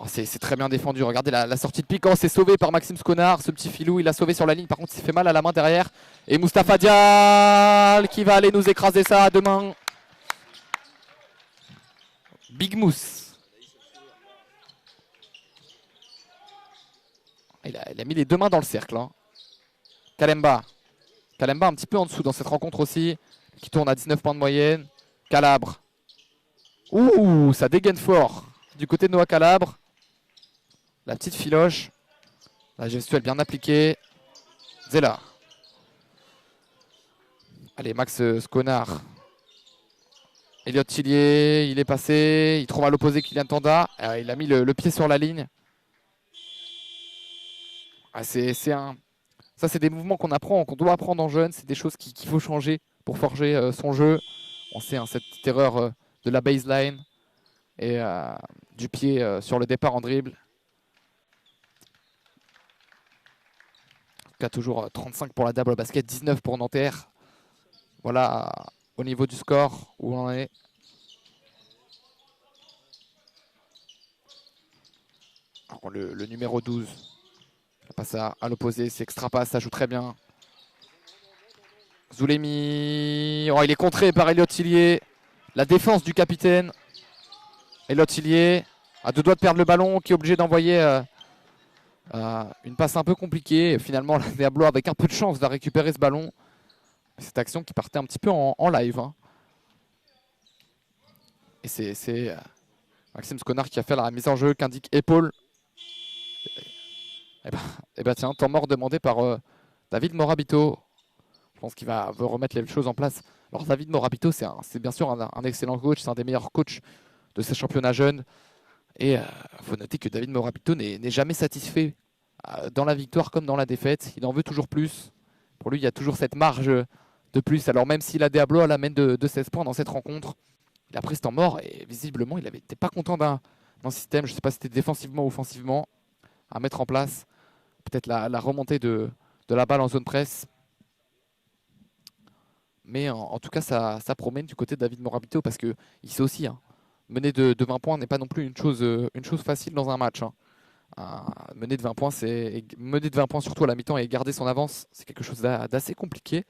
Oh, c'est très bien défendu. Regardez la sortie de pic. Oh, c'est sauvé par Maxime Sconard. Ce petit filou, il l'a sauvé sur la ligne. Par contre, il s'est fait mal à la main derrière. Et Mustapha Dial qui va aller nous écraser ça demain. Big Mousse. Il a mis les deux mains dans le cercle. Hein. Kalemba. Kalemba un petit peu en dessous dans cette rencontre aussi. Qui tourne à 19 points de moyenne. Calabre. Ouh, ça dégaine fort. Du côté de Noah Calabre. La petite filoche. La gestuelle bien appliquée. Zella. Allez, Max Sconard. Elliot Tillier, il est passé. Il trouve à l'opposé Kylian Tanda. Il a mis le pied sur la ligne. Ah, ça, c'est des mouvements qu'on apprend, qu'on doit apprendre en jeune. C'est des choses qu'il faut changer pour forger son jeu. On sait cette petite erreur de la baseline et du pied sur le départ en dribble. En tout cas, toujours 35 pour la double basket, 19 pour Nanterre. Voilà au niveau du score où on en est. Alors, le numéro 12 passe à l'opposé, c'est extra passe, ça joue très bien. Zulemi, oh, il est contré par Elliot Tillier. La défense du capitaine. Elliot Tillier à 2 doigts de perdre le ballon, qui est obligé d'envoyer une passe un peu compliquée. Et finalement, la Diablo, avec un peu de chance, va récupérer ce ballon. Cette action qui partait un petit peu en live. Hein. Et c'est Maxime Sconard qui a fait la mise en jeu, qu'indique épaule. Et bah tiens, temps mort demandé par David Morabito. Je pense qu'il va remettre les choses en place. Alors David Morabito, c'est bien sûr un excellent coach, c'est un des meilleurs coachs de ces championnats jeunes. Et il faut noter que David Morabito n'est jamais satisfait dans la victoire comme dans la défaite. Il en veut toujours plus. Pour lui, il y a toujours cette marge de plus. Alors même si la Diablo à la mène de 16 points dans cette rencontre, il a pris ce temps mort et visiblement, il n'était pas content d'un système. Je ne sais pas si c'était défensivement ou offensivement à mettre en place. Peut-être la remontée de la balle en zone presse. Mais en tout cas, ça promet du côté de David Morabito parce qu'il sait aussi, hein, mener de 20 points n'est pas non plus une chose facile dans un match. Hein. Mener de 20 points, mener de 20 points surtout à la mi-temps et garder son avance, c'est quelque chose d'assez compliqué.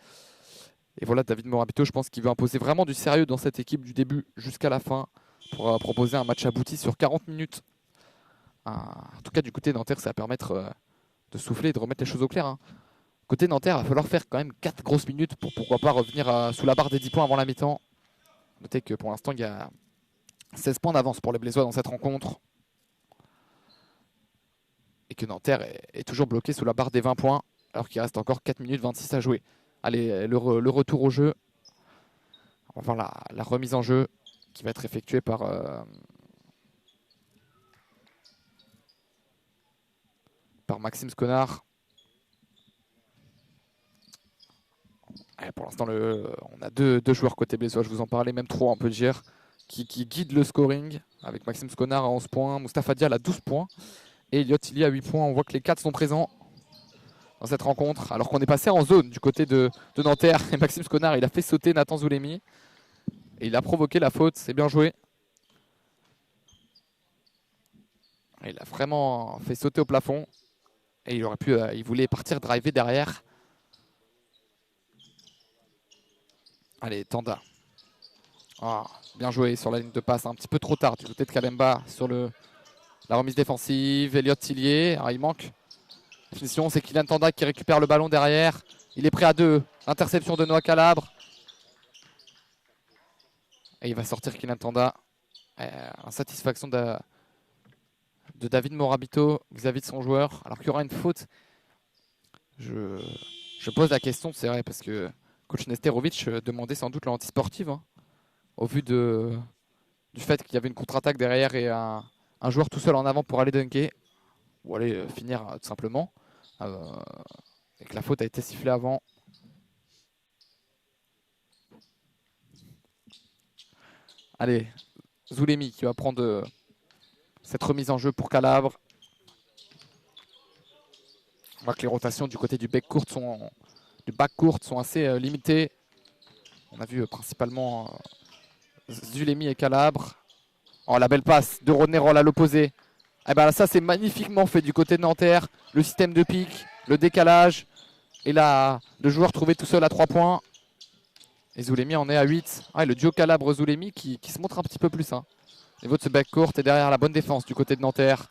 Et voilà, David Morabito, je pense qu'il veut imposer vraiment du sérieux dans cette équipe du début jusqu'à la fin pour proposer un match abouti sur 40 minutes. En tout cas, du côté Nanterre, ça va permettre de souffler et de remettre les choses au clair. Hein. Côté Nanterre, il va falloir faire quand même 4 grosses minutes pour pourquoi pas revenir sous la barre des 10 points avant la mi-temps. Notez que pour l'instant, il y a 16 points d'avance pour les Blésois dans cette rencontre. Et que Nanterre est toujours bloqué sous la barre des 20 points, alors qu'il reste encore 4 minutes 26 à jouer. Allez, le retour au jeu. On va voir la remise en jeu qui va être effectuée par Maxime Sconard. Pour l'instant, on a deux joueurs côté Blésois, je vous en parlais, même 3 on peut dire, qui guident le scoring, avec Maxime Sconard à 11 points, Mustapha Dial à 12 points, et Elliot Tilly à 8 points. On voit que les 4 sont présents dans cette rencontre, alors qu'on est passé en zone du côté de Nanterre, et Maxime Sconard, il a fait sauter Nathan Zulemi, et il a provoqué la faute, c'est bien joué. Il a vraiment fait sauter au plafond, et il voulait partir driver derrière. Allez, Tanda. Ah, bien joué sur la ligne de passe, un petit peu trop tard du côté de Kalemba sur la remise défensive. Elliot Tillier, il manque. Finition, c'est Kylian Tanda qui récupère le ballon derrière. Il est prêt à 2. Interception de Noah Calabre. Et il va sortir Kylian Tanda. Insatisfaction de David Morabito vis-à-vis de son joueur. Alors qu'il y aura une faute. Je pose la question, c'est vrai, parce que coach Nesterovic demandait sans doute l'antisportive. Hein, au vu du fait qu'il y avait une contre-attaque derrière et un joueur tout seul en avant pour aller dunker. Ou aller finir tout simplement. Et que la faute a été sifflée avant. Allez, Zulemi qui va prendre cette remise en jeu pour Calabre. On voit que les rotations du côté du backcourt sont assez limitées. On a vu principalement Zulemi et Calabre. Oh, la belle passe de Rodney Roll à l'opposé. Et ben ça, c'est magnifiquement fait du côté de Nanterre. Le système de pique, le décalage. Et là, le joueur trouvé tout seul à 3 points. Et Zulemi en est à 8. Et le duo Calabre-Zulemi qui se montre un petit peu plus. Hein. Au niveau de ce backcourt et derrière la bonne défense du côté de Nanterre.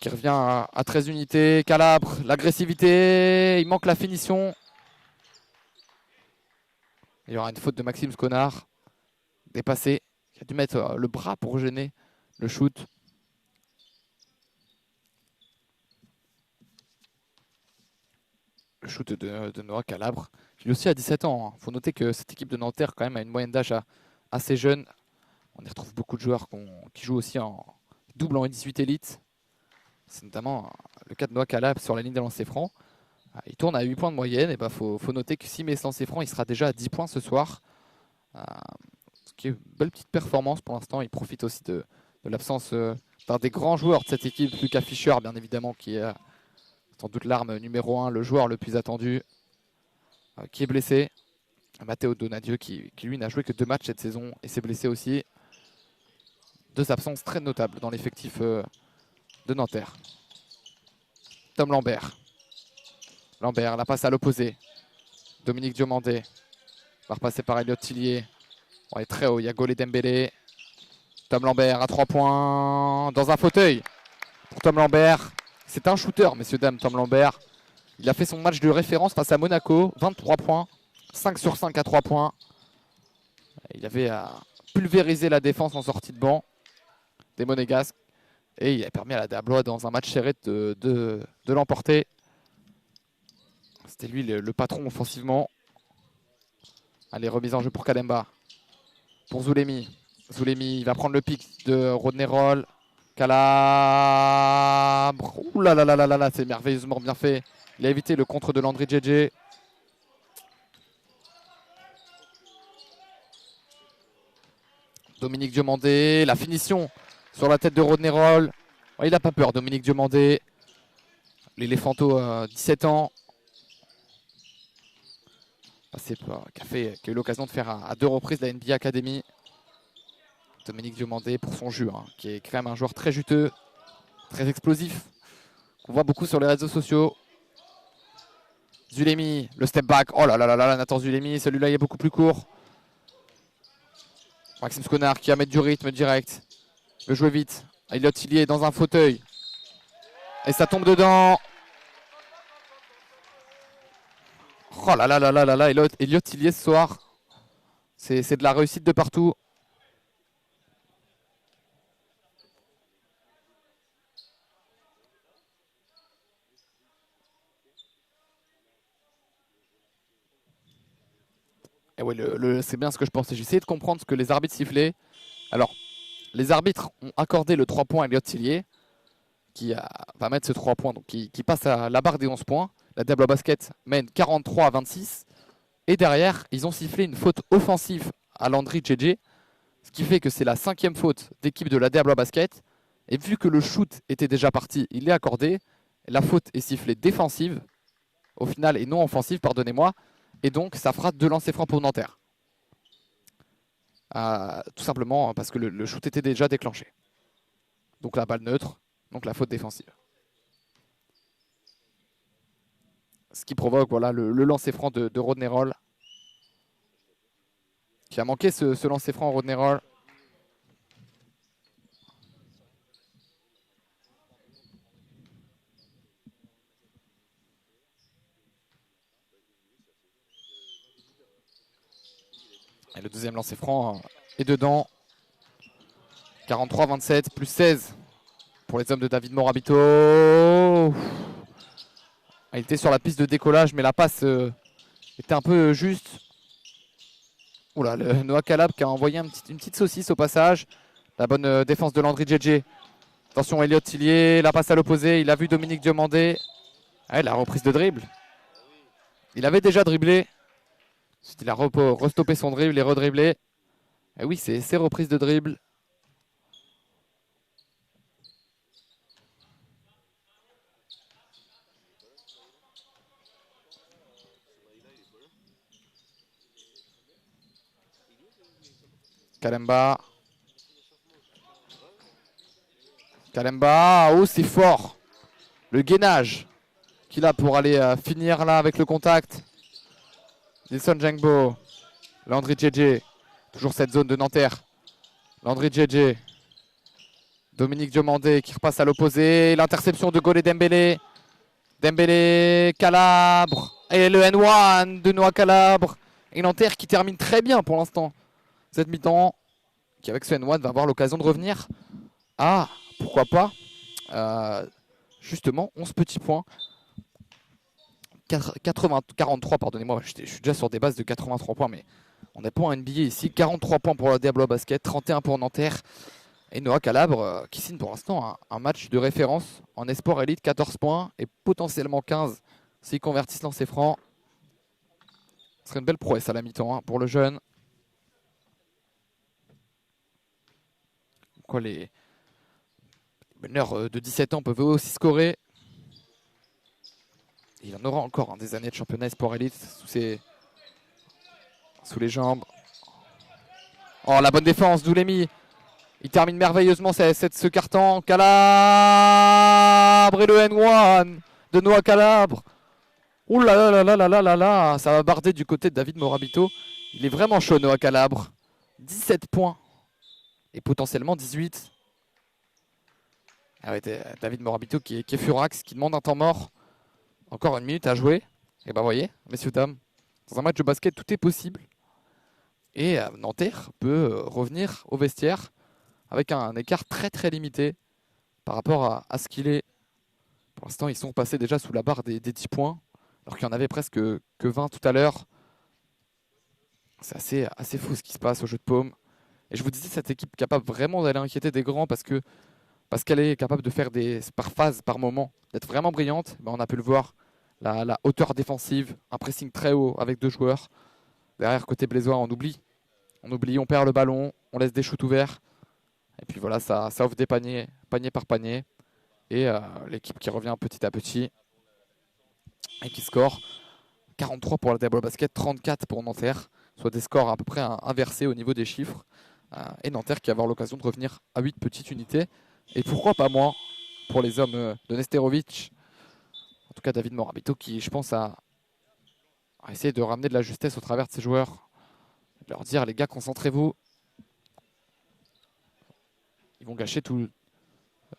Qui revient à 13 unités. Calabre, l'agressivité. Il manque la finition. Il y aura une faute de Maxime Sconard. Dépassé. Il a dû mettre le bras pour gêner le shoot. Le shoot de Noah Calabre. Il aussi à 17 ans. Il faut noter que cette équipe de Nanterre quand même a une moyenne d'âge assez jeune. On y retrouve beaucoup de joueurs qui jouent aussi en double en U18 Elite. C'est notamment le cas de Noah Calabre sur la ligne des lancers francs. Il tourne à 8 points de moyenne. Et faut noter que s'il met ce lancer franc, il sera déjà à 10 points ce soir. Ce qui est une belle petite performance pour l'instant. Il profite aussi de l'absence d'un des grands joueurs de cette équipe, Lucas Fischer, bien évidemment, qui est sans doute l'arme numéro 1, le joueur le plus attendu, qui est blessé. Matteo Donadieu, qui lui n'a joué que 2 matchs cette saison et s'est blessé aussi. 2 absences très notables dans l'effectif de Nanterre. Tom Lambert. Lambert, la passe à l'opposé. Dominique Diomandé. Va repasser par Elliot Tillier. On est très haut, il y a Golé Dembélé. Tom Lambert à 3 points dans un fauteuil. Pour Tom Lambert, c'est un shooter, messieurs, dames, Tom Lambert. Il a fait son match de référence face à Monaco. 23 points, 5 sur 5 à 3 points. Il avait pulvérisé la défense en sortie de banc des Monégasques. Et il a permis à la Diablois, dans un match serré, de l'emporter. C'était lui le patron offensivement. Allez, remise en jeu pour Kalemba. Pour Zulemi. Zulemi, il va prendre le pic de Rodney Roll. Calabre. Ouh là là là là là, c'est merveilleusement bien fait. Il a évité le contre de Landry JJ. Dominique Diomandé, la finition sur la tête de Rodney Roll. Oh, il n'a pas peur, Dominique Diomandé. L'éléphanto, 17 ans. Qui a eu l'occasion de faire à 2 reprises la NBA Academy. Dominique Diomandé pour son jus, qui est quand même un joueur très juteux, très explosif, qu'on voit beaucoup sur les réseaux sociaux. Zulemi, le step back. Oh là là là là, Nathan Zulemi, celui-là il est beaucoup plus court. Maxime Sconard qui va mettre du rythme direct. Le jouer vite. Elliot Tillier dans un fauteuil. Et ça tombe dedans. Oh là là là là là là, Elliot Tillier ce soir. C'est de la réussite de partout. Et ouais, c'est bien ce que je pensais. J'ai essayé de comprendre ce que les arbitres sifflaient. Alors, les arbitres ont accordé le 3 points à Elliot Tillier, qui va mettre ce 3 points, donc qui passe à la barre des 11 points. La Diablois Basket mène 43 à 26. Et derrière, ils ont sifflé une faute offensive à Landry JJ, ce qui fait que c'est la 5e faute d'équipe de la Diablois Basket. Et vu que le shoot était déjà parti, il est accordé. La faute est sifflée défensive, au final, et non offensive, pardonnez-moi. Et donc, ça fera 2 lancers francs pour Nanterre. Tout simplement parce que le shoot était déjà déclenché. Donc la balle neutre, donc la faute défensive. Ce qui provoque voilà, le lancer franc de Rodney Roll. Qui a manqué ce lancer franc Rodney Roll. Et le deuxième lancer franc est dedans. 43-27, plus 16 pour les hommes de David Morabito. Il était sur la piste de décollage, mais la passe était un peu juste. Oula, le Noah Calabre qui a envoyé une petite saucisse au passage. La bonne défense de Landry JJ. Attention, Elliot Tillier, la passe à l'opposé. Il a vu Dominique Diomandé. La reprise de dribble. Il avait déjà dribblé. Il a restoppé son dribble et redribblé. Et oui, c'est ses reprises de dribble. Kalemba. Kalemba, oh c'est fort. Le gainage qu'il a pour aller finir là avec le contact. Nilson Jengbo. Landry JJ. Toujours cette zone de Nanterre. Landry JJ. Dominique Diomandé qui repasse à l'opposé. L'interception de Golé Dembélé. Dembélé, Calabre. Et le N1 de Noah Calabre. Et Nanterre qui termine très bien pour l'instant. Cette mi-temps, qui avec ce N1 va avoir l'occasion de revenir à, pourquoi pas, justement 11 petits points. 43, pardonnez-moi, je suis déjà sur des bases de 83 points, mais on n'est pas en NBA ici. 43 points pour la Diablo Basket, 31 pour Nanterre. Et Noah Calabre qui signe pour l'instant un match de référence en Esport Elite, 14 points et potentiellement 15 s'ils convertissent lancers francs. Ce serait une belle prouesse à la mi-temps hein, pour le jeune. Quoi, les meneurs de 17 ans peuvent aussi scorer. Il y en aura encore hein, des années de championnat Esport Elite sous les jambes. Oh, la bonne défense d'Oulemi. Il termine merveilleusement ce carton. Calabre et le N1 de Noah Calabre. Ouh là là là là là là là. Ça va barder du côté de David Morabito. Il est vraiment chaud Noah Calabre. 17 points. Et potentiellement 18. Ah ouais, David Morabito qui est furax, qui demande un temps mort. Encore une minute à jouer. Et ben voyez, messieurs, dames, dans un match de basket, tout est possible. Et Nanterre peut revenir au vestiaire avec un écart très très limité par rapport à ce qu'il est. Pour l'instant, ils sont passés déjà sous la barre des 10 points, alors qu'il y en avait presque que 20 tout à l'heure. C'est assez fou ce qui se passe au jeu de paume. Et je vous disais, cette équipe capable vraiment d'aller inquiéter des grands parce qu'elle est capable de faire par phase, par moment, d'être vraiment brillante. Ben, on a pu le voir, la hauteur défensive, un pressing très haut avec 2 joueurs. Derrière, côté blésois, on oublie, on perd le ballon, on laisse des shoots ouverts. Et puis voilà, ça offre des paniers, panier par panier. Et l'équipe qui revient petit à petit et qui score 43 pour la Diablo Basket, 34 pour Nanterre. Soit des scores à peu près inversés au niveau des chiffres. Et Nanterre qui va avoir l'occasion de revenir à 8 petites unités. Et pourquoi pas moins pour les hommes de Nesterovic. En tout cas, David Morabito qui, je pense, a essayé de ramener de la justesse au travers de ses joueurs. De leur dire, les gars, concentrez-vous. Ils vont gâcher tout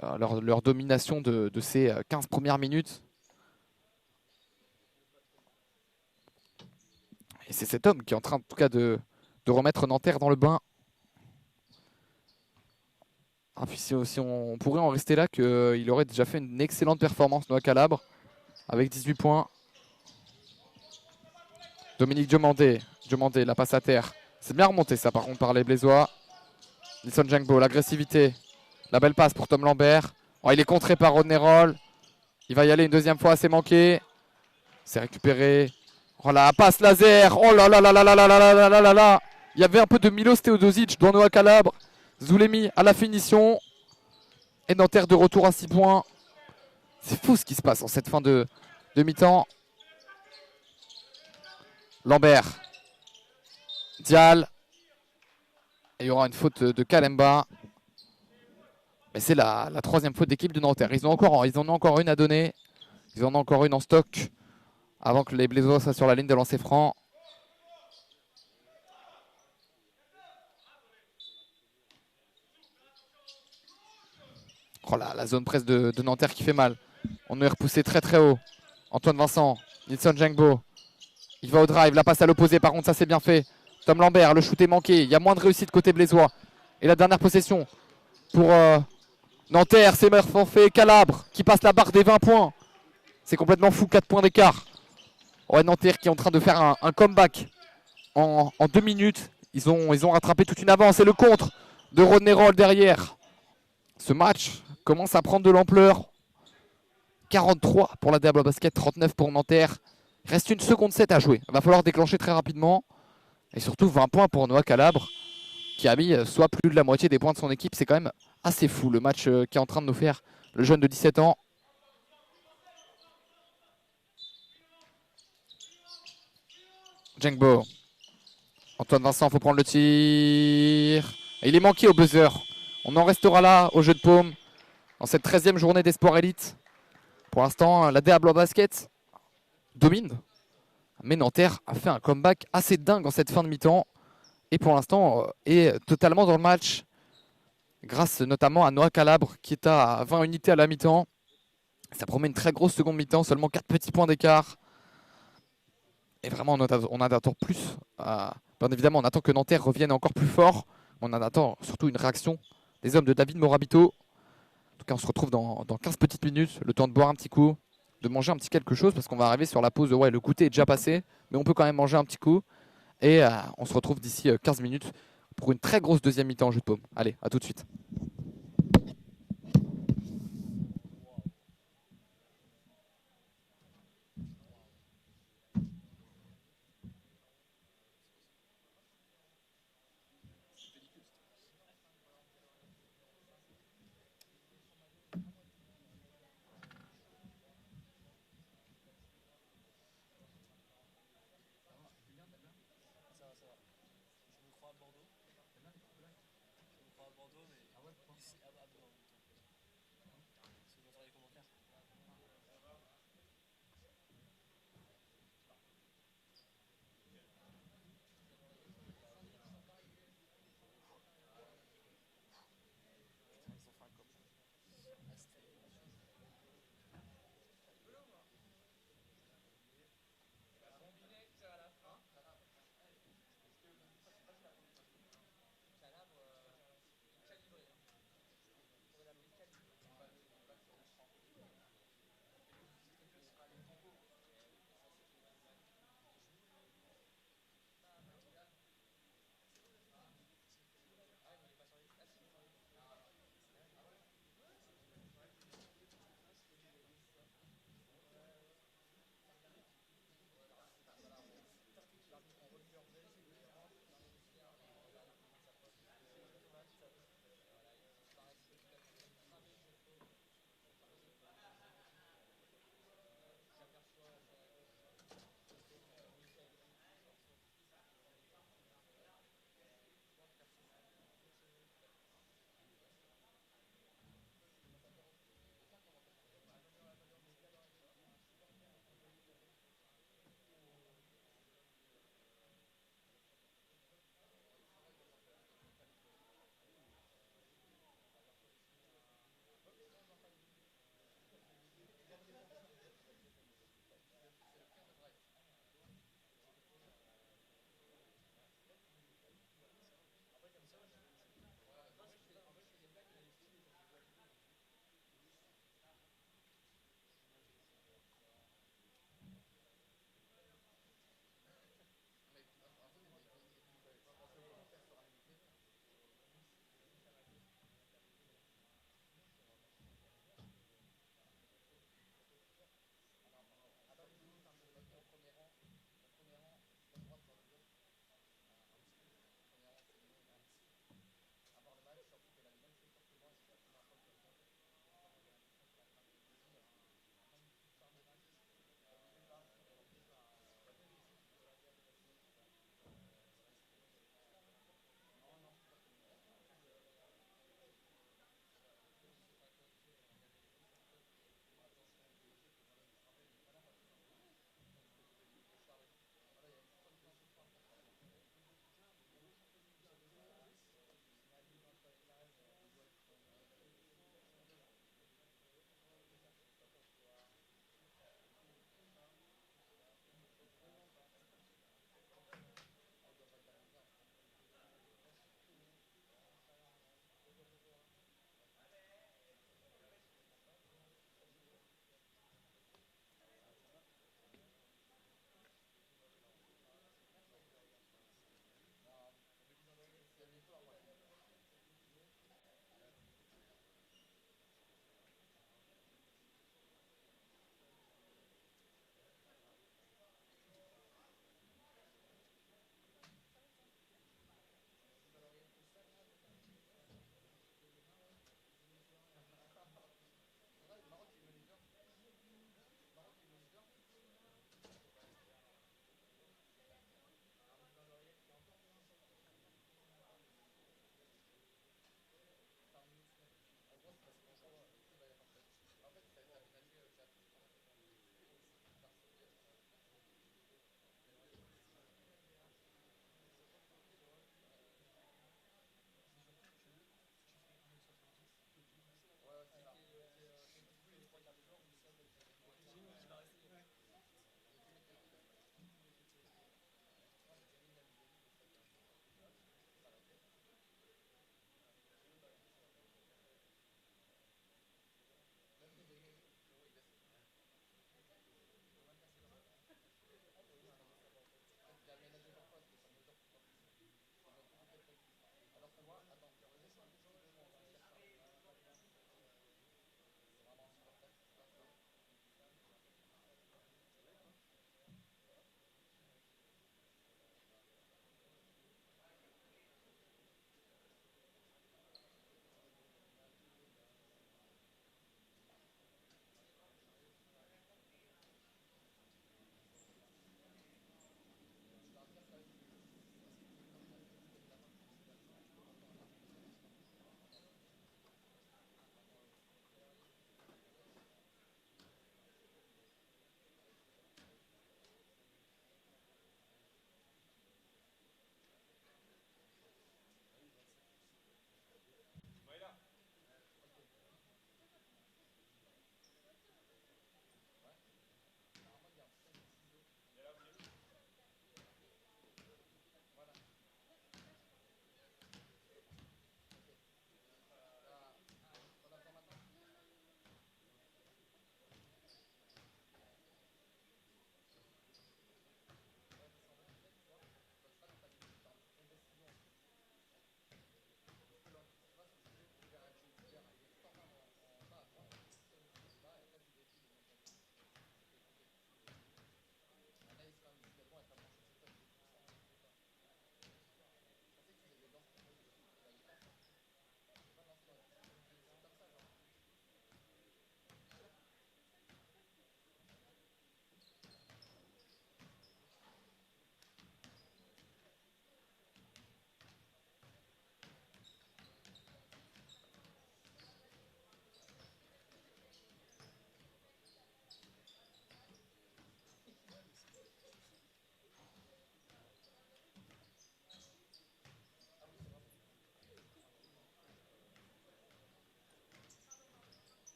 leur domination de ces 15 premières minutes. Et c'est cet homme qui est en train, en tout cas, de remettre Nanterre dans le bain. Ah, puis si on pourrait en rester là, qu'il aurait déjà fait une excellente performance, Noah Calabre, avec 18 points. Dominique Diomandé, la passe à terre. C'est bien remonté ça par contre par les Blésois. Nilson Jangbo, l'agressivité. La belle passe pour Tom Lambert. Oh, il est contré par Rodney Roll. Il va y aller une deuxième fois, c'est manqué. C'est récupéré. Oh la passe laser. Oh là là là là là là là là là là là. Il y avait un peu de Milos Teodosic dans Noah Calabre. Zulemi à la finition. Et Nanterre de retour à 6 points. C'est fou ce qui se passe en cette fin de mi-temps. Lambert. Dial. Et il y aura une faute de Kalemba. Mais c'est la troisième faute d'équipe de Nanterre. Ils en ont encore une à donner. Ils en ont encore une en stock. Avant que les Blésois soient sur la ligne de lancer franc. Oh là, la zone presse de Nanterre qui fait mal. On est repoussé très très haut. Antoine Vincent. Nilson Jangbo. Il va au drive. La passe à l'opposé. Par contre, ça c'est bien fait. Tom Lambert. Le shoot est manqué. Il y a moins de réussite côté Blésois. Et la dernière possession pour Nanterre. C'est fait Calabre qui passe la barre des 20 points. C'est complètement fou. 4 points d'écart. Ouais, Nanterre qui est en train de faire un comeback en 2 minutes. Ils ont rattrapé toute une avance. Et le contre de Rodney Roll derrière. Ce match commence à prendre de l'ampleur. 43 pour la Diablo Basket, 39 pour Nanterre. Il reste une seconde 7 à jouer. Il va falloir déclencher très rapidement. Et surtout 20 points pour Noah Calabre, qui a mis soit plus de la moitié des points de son équipe. C'est quand même assez fou le match qu'est en train de nous faire le jeune de 17 ans. Jangbo. Antoine Vincent, il faut prendre le tir. Et il est manqué au buzzer. On en restera là au jeu de paume dans cette 13e journée d'Espoir Elite. Pour l'instant, la Diablo Basket domine. Mais Nanterre a fait un comeback assez dingue en cette fin de mi-temps. Et pour l'instant, est totalement dans le match. Grâce notamment à Noah Calabre qui est à 20 unités à la mi-temps. Ça promet une très grosse seconde mi-temps. Seulement 4 petits points d'écart. Et vraiment, on en attend plus. Bien évidemment, on attend que Nanterre revienne encore plus fort. On en attend surtout une réaction des hommes de David Morabito. En tout cas, on se retrouve dans 15 petites minutes. Le temps de boire un petit coup. de manger un petit quelque chose parce qu'on va arriver sur la pause. Ouais, le goûter est déjà passé, mais on peut quand même manger un petit coup. Et on se retrouve d'ici 15 minutes pour une très grosse deuxième mi-temps en jeu de paume. Allez, à tout de suite.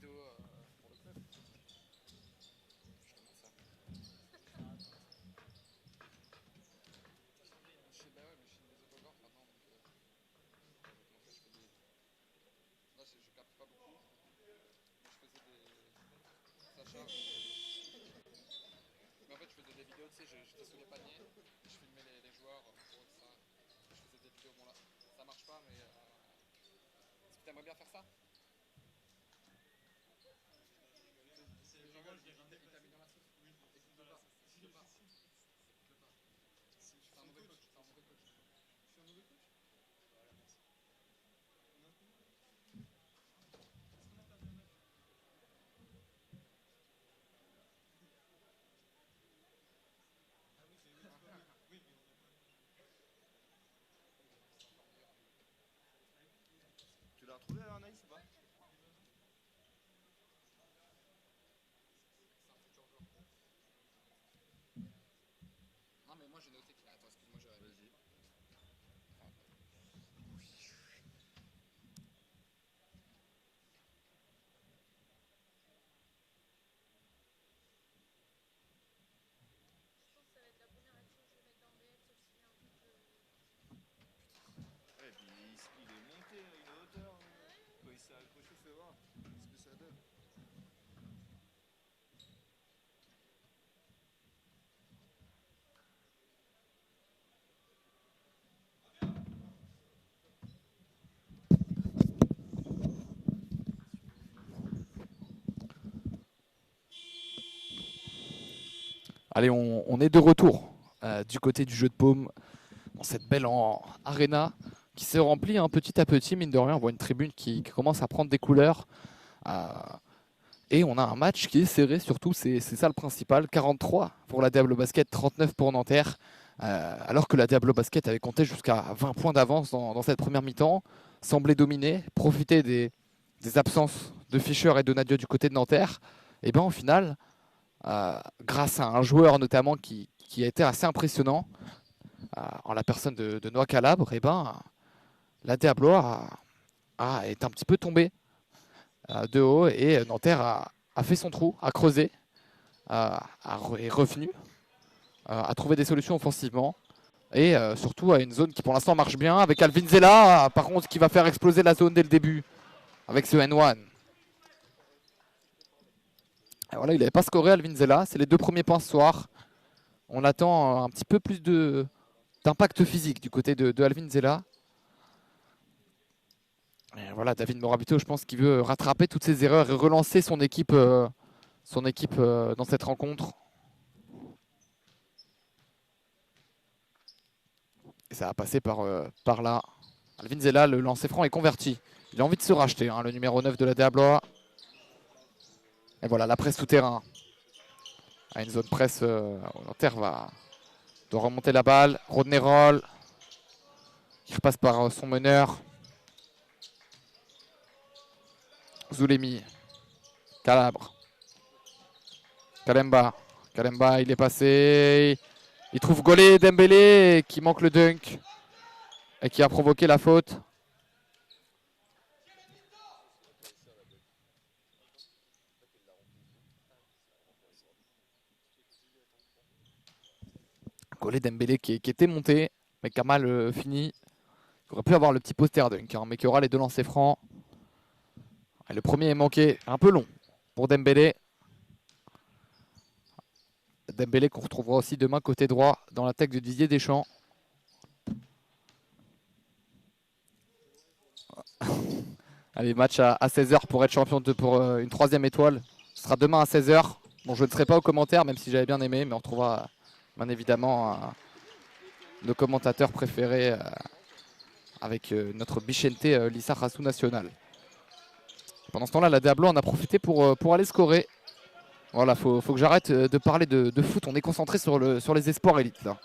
vidéo pour le club. Justement ça. Bah ouais, mais je filme des autographes maintenant, donc je fais des... Là, je capte pas beaucoup, mais je faisais des... Sacha. Mais en fait, je faisais des vidéos, tu sais, j'étais sous les paniers, je filmais les joueurs pour ça. Je faisais des vidéos, bon là, ça marche pas, mais... Est-ce que t'aimerais bien faire ça? Tu l'as retrouvé Anaïs ou pas? Non mais moi j'ai noté qu'il... Attends, excuse-moi, j'ai... Vas-y. Ouais, et puis il est monté à une hauteur. Quand il s'est accroché, fais voir ce que ça donne. Allez, on est de retour du côté du jeu de paume, dans cette belle arena qui se remplit petit à petit, mine de rien. On voit une tribune qui commence à prendre des couleurs. Euh, et on a un match qui est serré, surtout, c'est ça le principal. 43 pour la Diablo Basket, 39 pour Nanterre. Alors que la Diablo Basket avait compté jusqu'à 20 points d'avance dans cette première mi-temps, semblait dominer, profiter des absences de Fischer et de Nadia du côté de Nanterre. Et bien au final, grâce à un joueur notamment qui a été assez impressionnant, en la personne de Noah Calabre, et ben, la Diablo est un petit peu tombée de haut et Nanterre a fait son trou, a creusé, est revenu, a trouvé des solutions offensivement et surtout à une zone qui pour l'instant marche bien avec Alvin Zella, par contre qui va faire exploser la zone dès le début avec ce N1. Et voilà, il n'avait pas scoré Alvin Zella, c'est les 2 premiers points ce soir. On attend un petit peu plus d'impact physique du côté de Alvin Zella. Et voilà, David Morabito, je pense qu'il veut rattraper toutes ses erreurs et relancer son équipe dans cette rencontre. Et ça a passé par là. Alvin Zella, le lancer franc est converti. Il a envie de se racheter, le numéro 9 de la Diablois. Et voilà, la presse souterrain. Une zone presse, Nanterre doit remonter la balle. Rodney Roll, qui repasse par son meneur. Zulemi. Calabre. Kalemba. Kalemba, il est passé. Il trouve Golé Dembélé qui manque le dunk et qui a provoqué la faute. Golé Dembélé qui était monté, mais qui a mal fini. Il aurait pu avoir le petit poster dunk, mais qui aura les 2 lancers francs. Et le premier est manqué, un peu long pour Dembélé. Dembélé qu'on retrouvera aussi demain côté droit dans l'attaque de Didier Deschamps. Allez, match à 16h pour être champion pour une 3e étoile. Ce sera demain à 16h. Bon, je ne serai pas aux commentaires, même si j'avais bien aimé, mais on retrouvera bien évidemment nos commentateurs préférés avec notre Bichente Lissa Rassou National. Pendant ce temps-là, la Diablo en a profité pour aller scorer. Voilà, faut que j'arrête de parler de foot. On est concentré sur les espoirs élites là.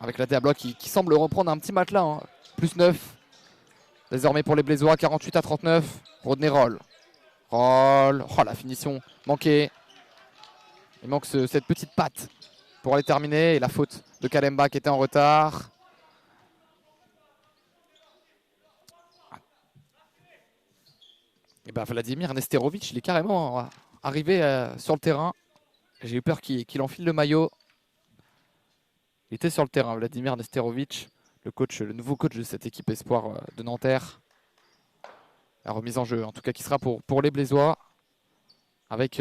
Avec la Diablo qui semble reprendre un petit matelas. Plus 9. Désormais pour les Blésois, 48-39. Rodney Roll. Roll. Oh, la finition manquée. Il manque cette petite patte pour aller terminer. Et la faute de Kalemba qui était en retard. Et ben Vladimir Nesterovic, il est carrément arrivé sur le terrain. J'ai eu peur qu'il enfile le maillot. Il était sur le terrain, Vladimir Nesterovic, le nouveau coach de cette équipe espoir de Nanterre. La remise en jeu, en tout cas, qui sera pour les Blésois. Avec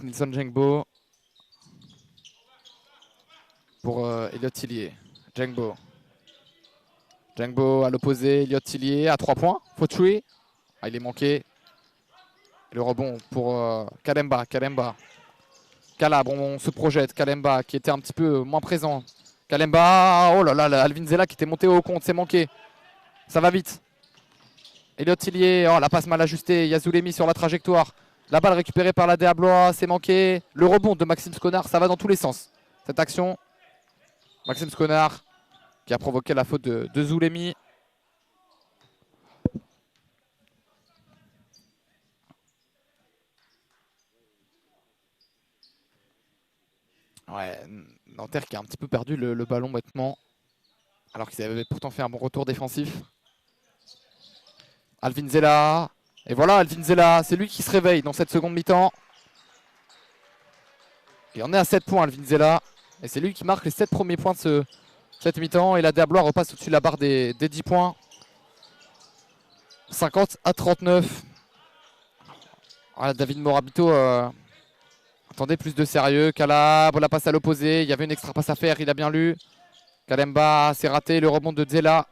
Nilson Jengbo. Pour Elliot Tillier. Jengbo. Jengbo à l'opposé, Elliot Tillier à 3 points. Faut tuer. Ah, il est manqué. Le rebond pour Kalemba. Calabre, on se projette. Kalemba qui était un petit peu moins présent. Kalemba, oh là là, Alvin Zella qui était monté au compte, c'est manqué. Ça va vite. Elliot Tillier, oh la passe mal ajustée. Yazulemi sur la trajectoire. La balle récupérée par la Déablois, c'est manqué. Le rebond de Maxime Sconard, ça va dans tous les sens. Cette action. Maxime Sconard qui a provoqué la faute de Zulemi. Ouais, Nanterre qui a un petit peu perdu le ballon bêtement. Alors qu'ils avaient pourtant fait un bon retour défensif. Alvin Zella. Et voilà, Alvin Zella, c'est lui qui se réveille dans cette seconde mi-temps. Et on est à 7 points, Alvin Zella. Et c'est lui qui marque les 7 premiers points de cette mi-temps. Et la Déablois repasse au-dessus de la barre des 10 points. 50-39. Voilà, David Morabito attendez plus de sérieux. Calabre, la passe à l'opposé. Il y avait une extra passe à faire, il a bien lu. Kalemba, c'est raté. Le rebond de Zella.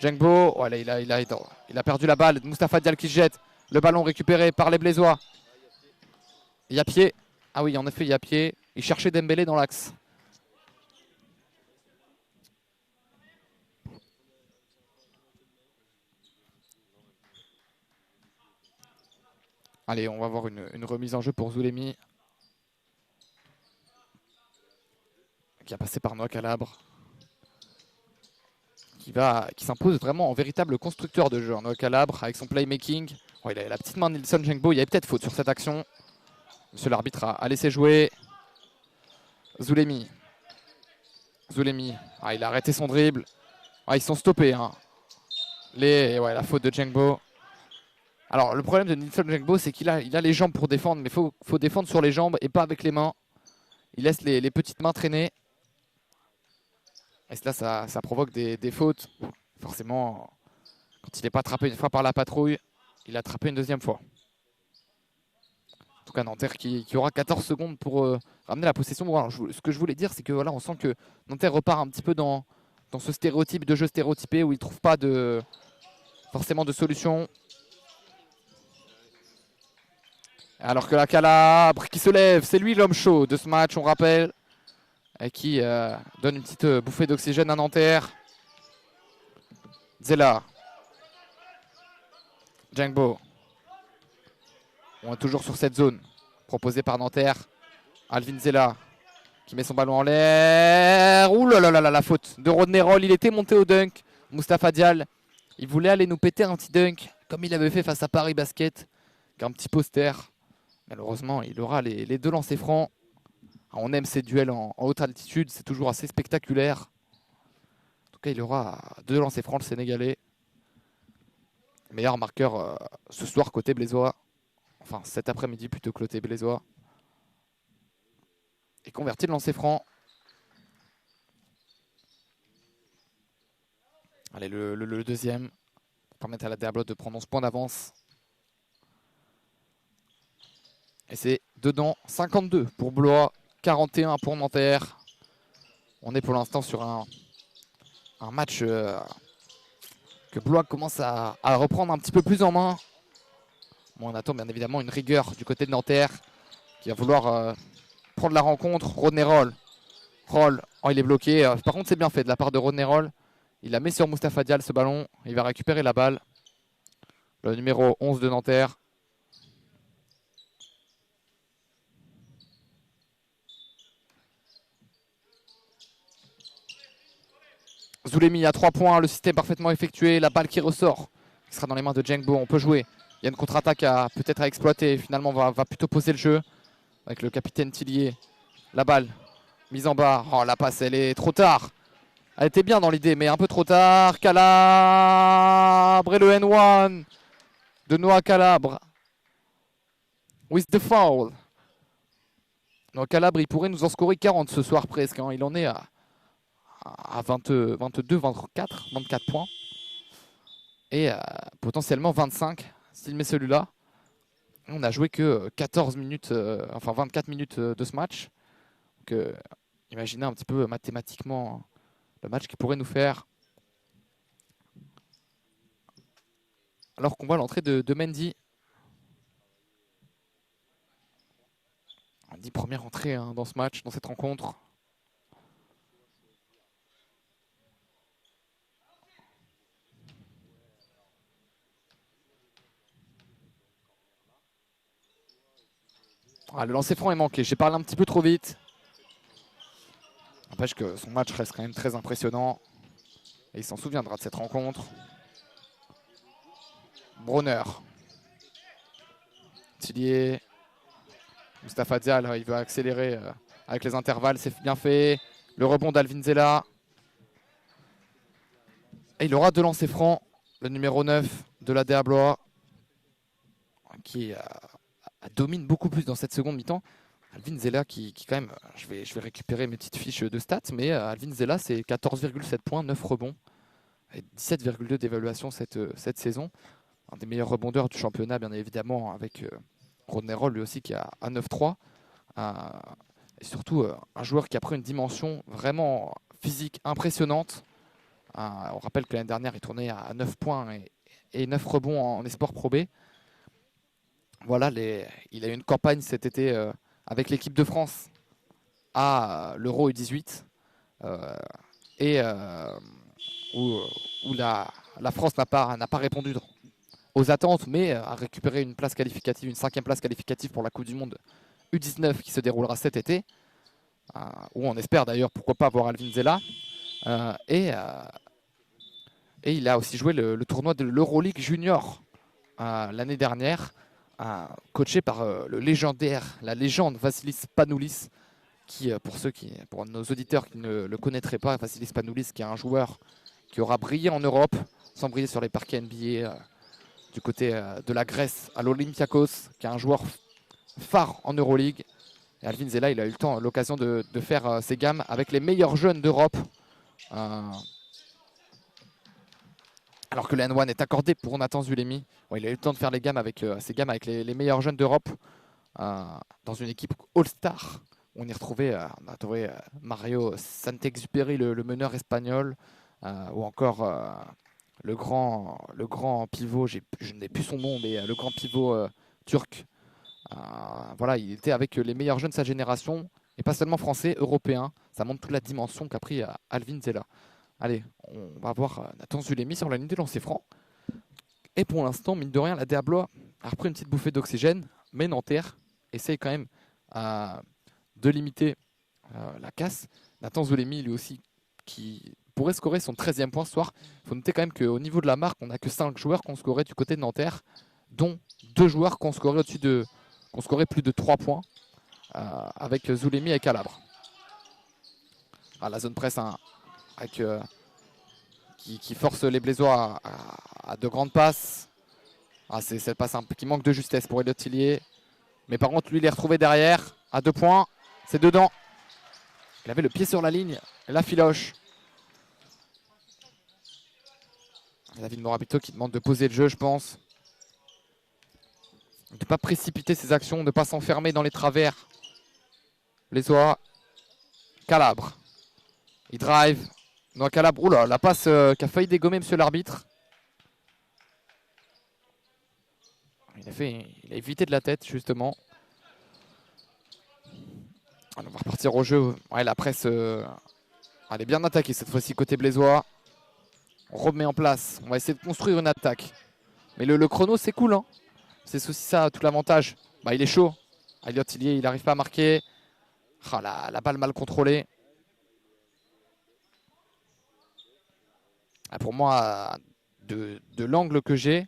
Jengbo, voilà, il a perdu la balle. Mustapha Dial qui jette. Le ballon récupéré par les Blésois. Il y a pied. Ah oui, en effet, il y a pied. Il cherchait Dembélé dans l'axe. Allez, on va voir une remise en jeu pour Zulemi. Qui a passé par Noah Calabre. Qui s'impose vraiment en véritable constructeur de jeu. Noah Calabre avec son playmaking. Oh, il a la petite main de Nilson Jengbo. Il y avait peut-être faute sur cette action. Monsieur l'arbitre a laissé jouer. Zulemi. Ah, il a arrêté son dribble. Ah, ils sont stoppés. Hein. La faute de Jengbo. Alors le problème de Nilson Jengbo, c'est qu'il a les jambes pour défendre, mais il faut défendre sur les jambes et pas avec les mains. Il laisse les petites mains traîner. Et cela, ça provoque des fautes. Forcément, quand il n'est pas attrapé une fois par la patrouille, il a attrapé une deuxième fois. En tout cas, Nanterre qui aura 14 secondes pour ramener la possession. Bon, alors, ce que je voulais dire, c'est que voilà, on sent que Nanterre repart un petit peu dans ce stéréotype de jeu stéréotypé où il ne trouve pas forcément de solution. Alors que la Calabre qui se lève, c'est lui l'homme chaud de ce match, on rappelle. Et qui donne une petite bouffée d'oxygène à Nanterre. Zella. Jengbo. On est toujours sur cette zone proposée par Nanterre. Alvin Zella qui met son ballon en l'air. Ouh là là là, la faute de Rodney Roll. Il était monté au dunk. Mustapha Dial, il voulait aller nous péter un petit dunk comme il avait fait face à Paris Basket. Un petit poster. Malheureusement, il aura les deux lancers francs. On aime ces duels en haute altitude, c'est toujours assez spectaculaire. En tout cas, il aura 2 lancers francs, le Sénégalais. Meilleur marqueur ce soir côté Blésois. Enfin, cet après-midi plutôt que côté Blésois. Et converti le lancer franc. Allez, le deuxième. Pour permettre à la Déablois de prendre 11 points d'avance. Et c'est dedans 52 pour Blois. 41 pour Nanterre. On est pour l'instant sur un match que Blois commence à reprendre un petit peu plus en main. Bon, on attend bien évidemment une rigueur du côté de Nanterre qui va vouloir prendre la rencontre. Rodney Roll. Oh, il est bloqué. Par contre, c'est bien fait de la part de Rodney Roll. Il la met sur Mustapha Dial ce ballon. Il va récupérer la balle. Le numéro 11 de Nanterre. Zulemi à 3 points, le système parfaitement effectué, la balle qui ressort, qui sera dans les mains de Jengbo, on peut jouer. Il y a une contre-attaque peut-être à exploiter, finalement on va plutôt poser le jeu avec le capitaine Tillier. La balle, mise en bas, oh la passe elle est trop tard. Elle était bien dans l'idée mais un peu trop tard. Calabre et le N1. de Noah Calabre. With the foul. Noah Calabre, il pourrait nous en scorer 40 ce soir presque. Hein. Il en est à 22, 24 points. Et potentiellement 25 s'il met celui-là. On n'a joué que 14 minutes, enfin 24 minutes de ce match. Donc, imaginez un petit peu mathématiquement le match qu'il pourrait nous faire. Alors qu'on voit l'entrée de Mendy. Mendy, première entrée hein, dans ce match, dans cette rencontre. Ah, le lancer franc est manqué. J'ai parlé un petit peu trop vite. N'empêche que son match reste quand même très impressionnant. Et il s'en souviendra de cette rencontre. Brunner. Tillier. Mustapha Dial, il veut accélérer avec les intervalles. C'est bien fait. Le rebond d'Alvin Zella. Et il aura deux lancers francs. Le numéro 9 de la DA Blois. Qui domine beaucoup plus dans cette seconde mi-temps. Alvin Zella qui quand même, je vais récupérer mes petites fiches de stats, mais Alvin Zella c'est 14,7 points, 9 rebonds, et 17,2 d'évaluation cette saison. Un des meilleurs rebondeurs du championnat bien évidemment avec Rodney Roll lui aussi qui est à 9,3. Et surtout un joueur qui a pris une dimension vraiment physique impressionnante. On rappelle que l'année dernière il tournait à 9 points et 9 rebonds en Esport Pro B. Voilà, il a eu une campagne cet été avec l'équipe de France à l'Euro U18 où la France n'a pas répondu aux attentes, mais a récupéré une place qualificative, une 5e place qualificative pour la Coupe du Monde U19 qui se déroulera cet été, où on espère d'ailleurs pourquoi pas voir Alvin Zella. Et il a aussi joué le tournoi de l'Euroleague Junior l'année dernière, coaché par la légende Vassilis Spanoulis, qui, pour nos auditeurs qui ne le connaîtraient pas, Vassilis Spanoulis, qui est un joueur qui aura brillé en Europe, sans briller sur les parquets NBA, du côté de la Grèce à l'Olympiakos, qui est un joueur phare en Euroleague. Et Alvin Zella, il a eu l'occasion de faire ses gammes avec les meilleurs jeunes d'Europe. Alors que le N1 est accordé pour Nathan Zulemi. Bon, il a eu le temps de faire ses gammes avec les meilleurs jeunes d'Europe dans une équipe All-Star. On a trouvé Mario Santexupéry, le meneur espagnol, ou encore le grand pivot, je n'ai plus son nom, mais le grand pivot turc. Voilà, il était avec les meilleurs jeunes de sa génération, et pas seulement français, européens. Ça montre toute la dimension qu'a pris Alvin Zella. Allez, on va voir Nathan Zulemi sur la ligne des lancers francs. Et pour l'instant, mine de rien, la DA Blois a repris une petite bouffée d'oxygène, mais Nanterre essaye quand même de limiter la casse. Nathan Zulemi, lui aussi, qui pourrait scorer son 13e point ce soir. Il faut noter quand même qu'au niveau de la marque, on n'a que 5 joueurs qui ont scoré du côté de Nanterre, dont 2 joueurs qui ont scoré plus de 3 points, avec Zulemi et Calabre. La zone presse qui force les Blésois à de grandes passes. C'est cette passe qui manque de justesse pour Elliot Tillier. Mais par contre, lui, il est retrouvé derrière à 2 points. C'est dedans. Il avait le pied sur la ligne. Et la filoche. David Morabito qui demande de poser le jeu, je pense. De ne pas précipiter ses actions, de ne pas s'enfermer dans les travers. Blésois. Calabre. Il drive. Noah Calabre, oula, la passe qui a failli dégommer monsieur l'arbitre. Il a évité de la tête, justement. On va repartir au jeu. Ouais, la presse elle est bien attaquée cette fois-ci côté blésois. On remet en place. On va essayer de construire une attaque. Mais le chrono, c'est cool. Hein, c'est aussi ça, tout l'avantage. Il est chaud. Elliot Tillier, il n'arrive pas à marquer. La balle mal contrôlée. Pour moi, de l'angle que j'ai,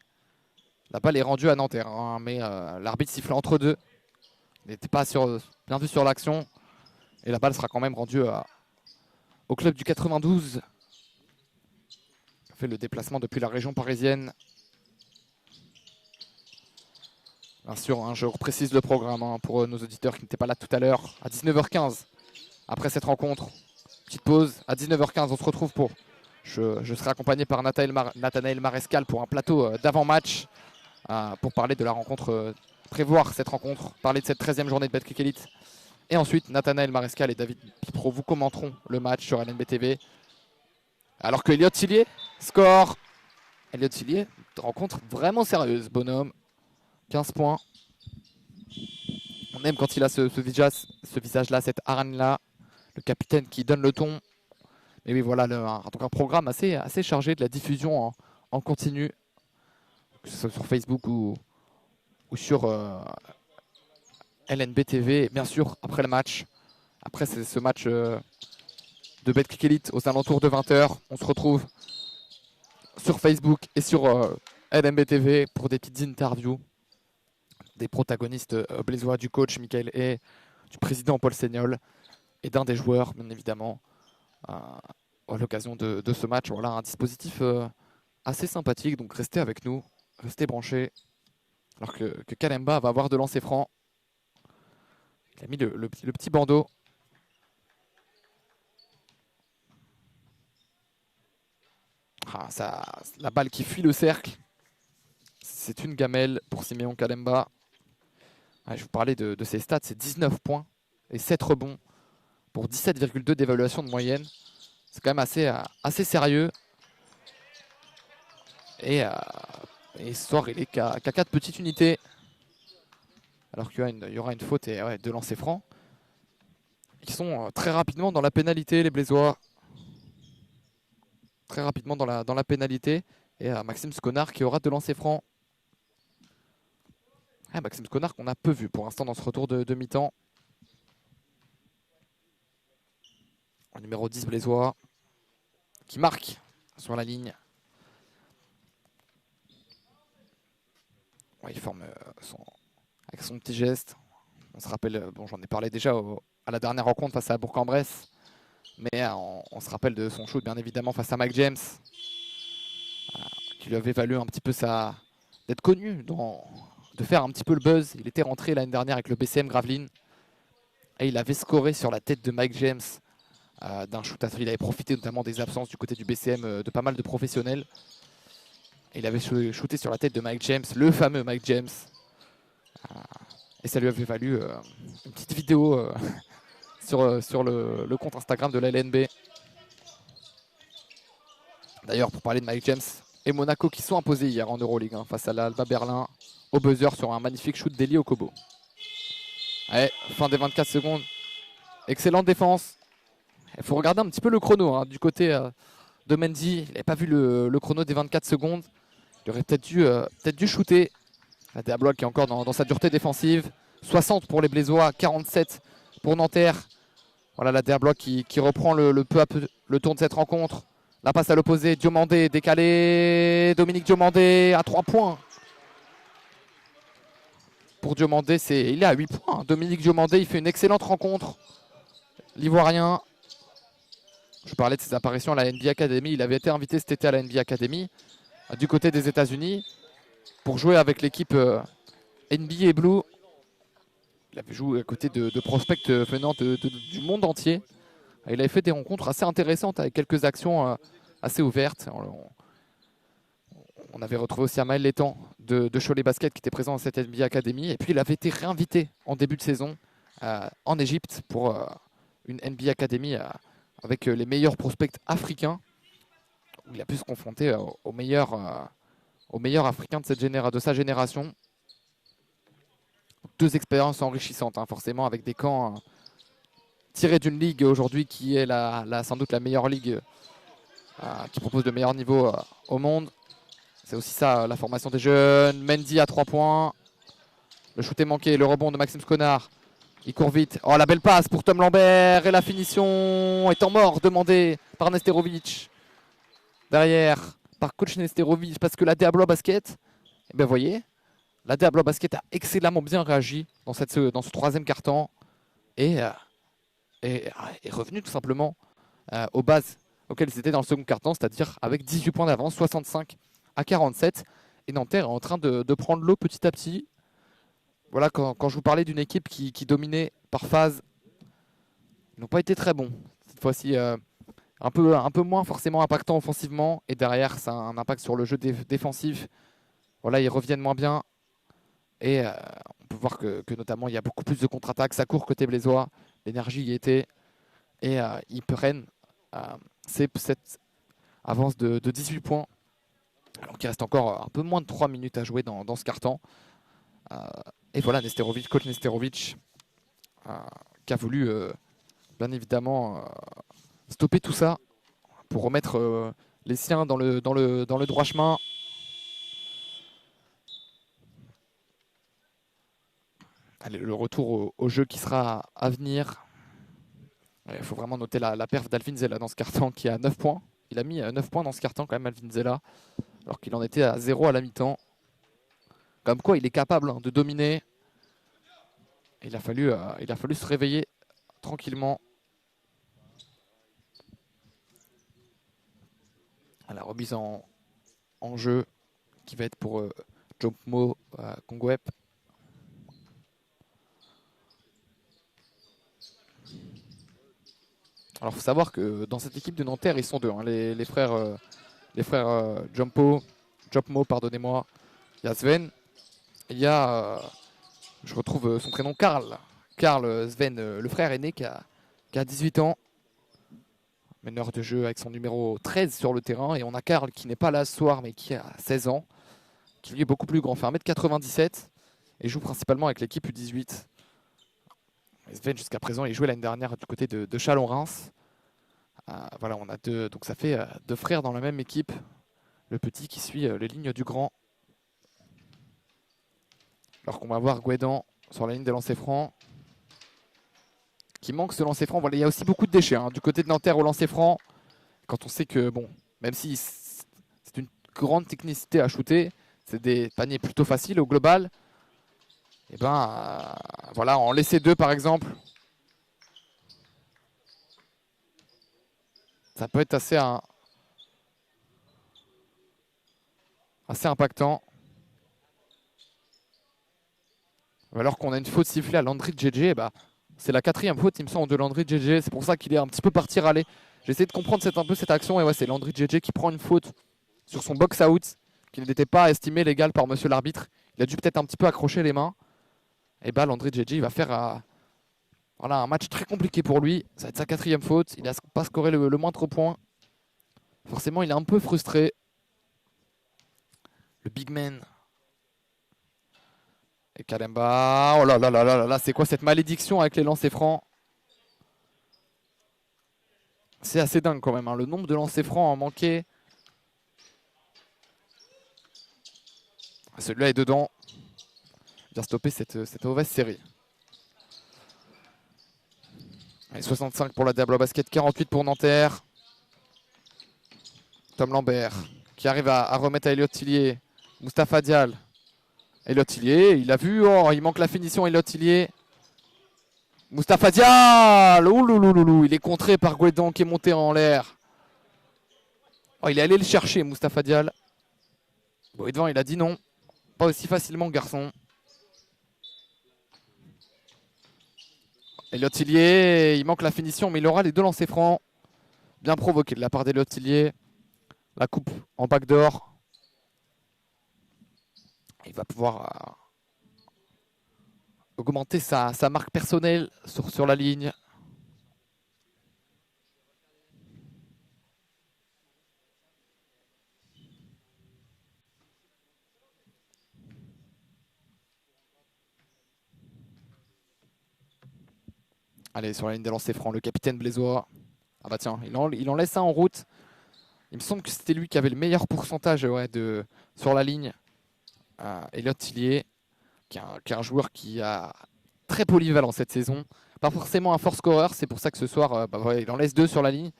la balle est rendue à Nanterre. Hein, mais l'arbitre siffle entre deux. Il n'était pas bien vu sur l'action. Et la balle sera quand même rendue au club du 92. Il a fait le déplacement depuis la région parisienne. Bien sûr, hein, je reprécise le programme hein, pour nos auditeurs qui n'étaient pas là tout à l'heure. À 19h15, après cette rencontre, petite pause. À 19h15, on se retrouve pour... Je serai accompagné par Nathanaël Marescal pour un plateau d'avant-match pour parler de la rencontre, prévoir cette rencontre, parler de cette 13e journée de Betclic Elite. Et ensuite, Nathanaël Marescal et David Pipro vous commenteront le match sur LNB TV. Alors que Elliot Tillier score. Elliot Tillier, rencontre vraiment sérieuse, bonhomme. 15 points. On aime quand il a ce visage-là, cette hargne-là. Le capitaine qui donne le ton. Et oui, voilà, donc un programme assez chargé, de la diffusion en continu, que ce soit sur Facebook ou sur LNB TV. Et bien sûr, après le match, après ce match de Betclic Elite aux alentours de 20h, on se retrouve sur Facebook et sur LNB TV pour des petites interviews des protagonistes blésois, du coach Michael et du président Paul Seignol et d'un des joueurs, bien évidemment. À l'occasion de ce match, voilà un dispositif assez sympathique, donc restez avec nous, restez branchés. Alors que Kalemba va avoir de lancer franc. Il a mis le petit bandeau. La balle qui fuit le cercle. C'est une gamelle pour Simeon Kalemba. Je vous parlais de ses stats, c'est 19 points et 7 rebonds pour 17,2 d'évaluation de moyenne. C'est quand même assez sérieux. Et ce soir, il est qu'à 4 petites unités. Alors qu'il y aura une faute et de lancer franc. Ils sont très rapidement dans la pénalité, les Blésois. Très rapidement dans la pénalité. Et Maxime Sconard qui aura de lancer franc. Maxime Sconard qu'on a peu vu pour l'instant dans ce retour de mi-temps. En numéro 10, Blésois. Qui marque sur la ligne. Il forme avec son petit geste. On se rappelle, bon, j'en ai parlé déjà à la dernière rencontre face à Bourg-en-Bresse. Mais on se rappelle de son shoot, bien évidemment, face à Mike James. Qui lui avait valu un petit peu d'être connu, de faire un petit peu le buzz. Il était rentré l'année dernière avec le BCM Gravelines. Et il avait scoré sur la tête de Mike James d'un shoot à 3. Il avait profité notamment des absences du côté du BCM de pas mal de professionnels. Et il avait shooté sur la tête de Mike James, le fameux Mike James. Et ça lui avait valu une petite vidéo sur le compte Instagram de la LNB. D'ailleurs, pour parler de Mike James et Monaco qui sont imposés hier en Euroleague face à l'Alba Berlin au buzzer sur un magnifique shoot d'Eli Okobo. Allez, fin des 24 secondes. Excellente défense. Il faut regarder un petit peu le chrono du côté de Mendy. Il n'avait pas vu le chrono des 24 secondes. Il aurait peut-être dû shooter. La Diablois qui est encore dans sa dureté défensive. 60 pour les Blésois, 47 pour Nanterre. Voilà la Diablois qui reprend peu à peu le tour de cette rencontre. La passe à l'opposé, Diomandé décalé. Dominique Diomandé à 3 points. Pour Diomandé, il est à 8 points. Dominique Diomandé, il fait une excellente rencontre. L'Ivoirien. Je parlais de ses apparitions à la NBA Academy. Il avait été invité cet été à la NBA Academy du côté des États-Unis pour jouer avec l'équipe NBA Blue. Il avait joué à côté de prospects venant du monde entier. Il avait fait des rencontres assez intéressantes avec quelques actions assez ouvertes. On avait retrouvé aussi Amael Létang de Cholet Basket qui était présent dans cette NBA Academy. Et puis il avait été réinvité en début de saison en Égypte pour une NBA Academy avec les meilleurs prospects africains. Il a pu se confronter aux meilleurs africains de sa génération. 2 expériences enrichissantes, forcément, avec des camps tirés d'une ligue aujourd'hui qui est sans doute la meilleure ligue qui propose le meilleur niveau au monde. C'est aussi ça, la formation des jeunes. Mendy à 3 points. Le shoot est manqué, le rebond de Maxime Sconard. Il court vite. Oh, la belle passe pour Tom Lambert. Et la finition est en mort demandée par Nesterovic. Derrière, par coach Nesterovic. Parce que la Diablois Basket, vous voyez, la Diablois Basket a excellemment bien réagi dans ce 3e quart-temps. Et est revenu tout simplement aux bases auxquelles ils étaient dans le second quart-temps. C'est-à-dire avec 18 points d'avance, 65 à 47. Et Nanterre est en train de prendre l'eau petit à petit. voilà, quand je vous parlais d'une équipe qui dominait par phase, ils n'ont pas été très bons. Cette fois-ci, un peu moins forcément impactant offensivement. Et derrière, ça a un impact sur le jeu défensif. Voilà, ils reviennent moins bien. Et on peut voir que notamment, il y a beaucoup plus de contre-attaques. Ça court côté Blésois. L'énergie y était. Et ils prennent cette avance de 18 points. Alors qu'il reste encore un peu moins de 3 minutes à jouer dans ce quart-temps. Et voilà, coach Nesterovic, qui a voulu bien évidemment stopper tout ça pour remettre les siens dans le droit chemin. Allez, le retour au jeu qui sera à venir. Il faut vraiment noter la perf d'Alvin dans ce carton qui est à 9 points. Il a mis 9 points dans ce carton quand même, Alvin, alors qu'il en était à 0 à la mi-temps. Comme quoi il est capable de dominer. Il a fallu se réveiller tranquillement. À la remise en jeu qui va être pour Jompo Kongwep. Alors il faut savoir que dans cette équipe de Nanterre, ils sont deux, hein, les frères Jompo, pardonnez-moi. Il y a Sven, il y a, je retrouve son prénom, Karl Sven, le frère aîné qui a 18 ans. Meneur de jeu avec son numéro 13 sur le terrain. Et on a Karl qui n'est pas là ce soir mais qui a 16 ans. Qui lui est beaucoup plus grand, fait 1m97 et joue principalement avec l'équipe U18. Sven jusqu'à présent il jouait l'année dernière du côté de Chalon-Reims. Voilà, on a deux, donc ça fait deux frères dans la même équipe. Le petit qui suit les lignes du grand. Alors qu'on va voir Guédan sur la ligne des lancers francs. Qui manque ce lancer franc. Voilà, il y a aussi beaucoup de déchets hein, du côté de Nanterre au lancer franc. Quand on sait que, bon, même si c'est une grande technicité à shooter, c'est des paniers plutôt faciles au global. Et ben, voilà, en laisser deux par exemple, ça peut être assez impactant. Alors qu'on a une faute sifflée à Landry JJ, bah, c'est la 4e faute, il me semble, de Landry JJ. C'est pour ça qu'il est un petit peu parti râler. J'ai essayé de comprendre un peu cette action. Et ouais, c'est Landry JJ qui prend une faute sur son box-out, qui n'était pas estimé légal par monsieur l'arbitre. Il a dû peut-être un petit peu accrocher les mains. Et bah, Landry JJ il va faire voilà, un match très compliqué pour lui. Ça va être sa 4e faute. Il n'a pas scoré le moindre point. Forcément, il est un peu frustré. Le big man. Et Kalemba, oh là là là là là, c'est quoi cette malédiction avec les lancers francs? C'est assez dingue quand même, hein, le nombre de lancers francs a manqué. Celui-là est dedans. Bien stopper cette mauvaise série. Allez, 65 pour la Diablo Basket, 48 pour Nanterre. Tom Lambert qui arrive à remettre à Elliot Tillier. Mustapha Dial. Elliot Tillier, il a vu, oh, il manque la finition, Elliot Tillier. Mustapha Dial, ouloulouloulou, il est contré par Guédan qui est monté en l'air. Oh, il est allé le chercher, Mustapha Dial. Guédan, il a dit non. Pas aussi facilement, garçon. Elliot Tillier, il manque la finition, mais il aura les deux lancers francs. Bien provoqué de la part d'Elliot Tillier. La coupe en backdoor. Il va pouvoir augmenter sa marque personnelle sur la ligne. Allez, sur la ligne des lancers francs, le capitaine Blésois. Ah bah tiens, il en laisse un en route. Il me semble que c'était lui qui avait le meilleur pourcentage sur la ligne. Elliot Tillier, qui est un joueur qui a très polyvalent cette saison. Pas forcément un fort scoreur, c'est pour ça que ce soir, il en laisse 2 sur la ligne.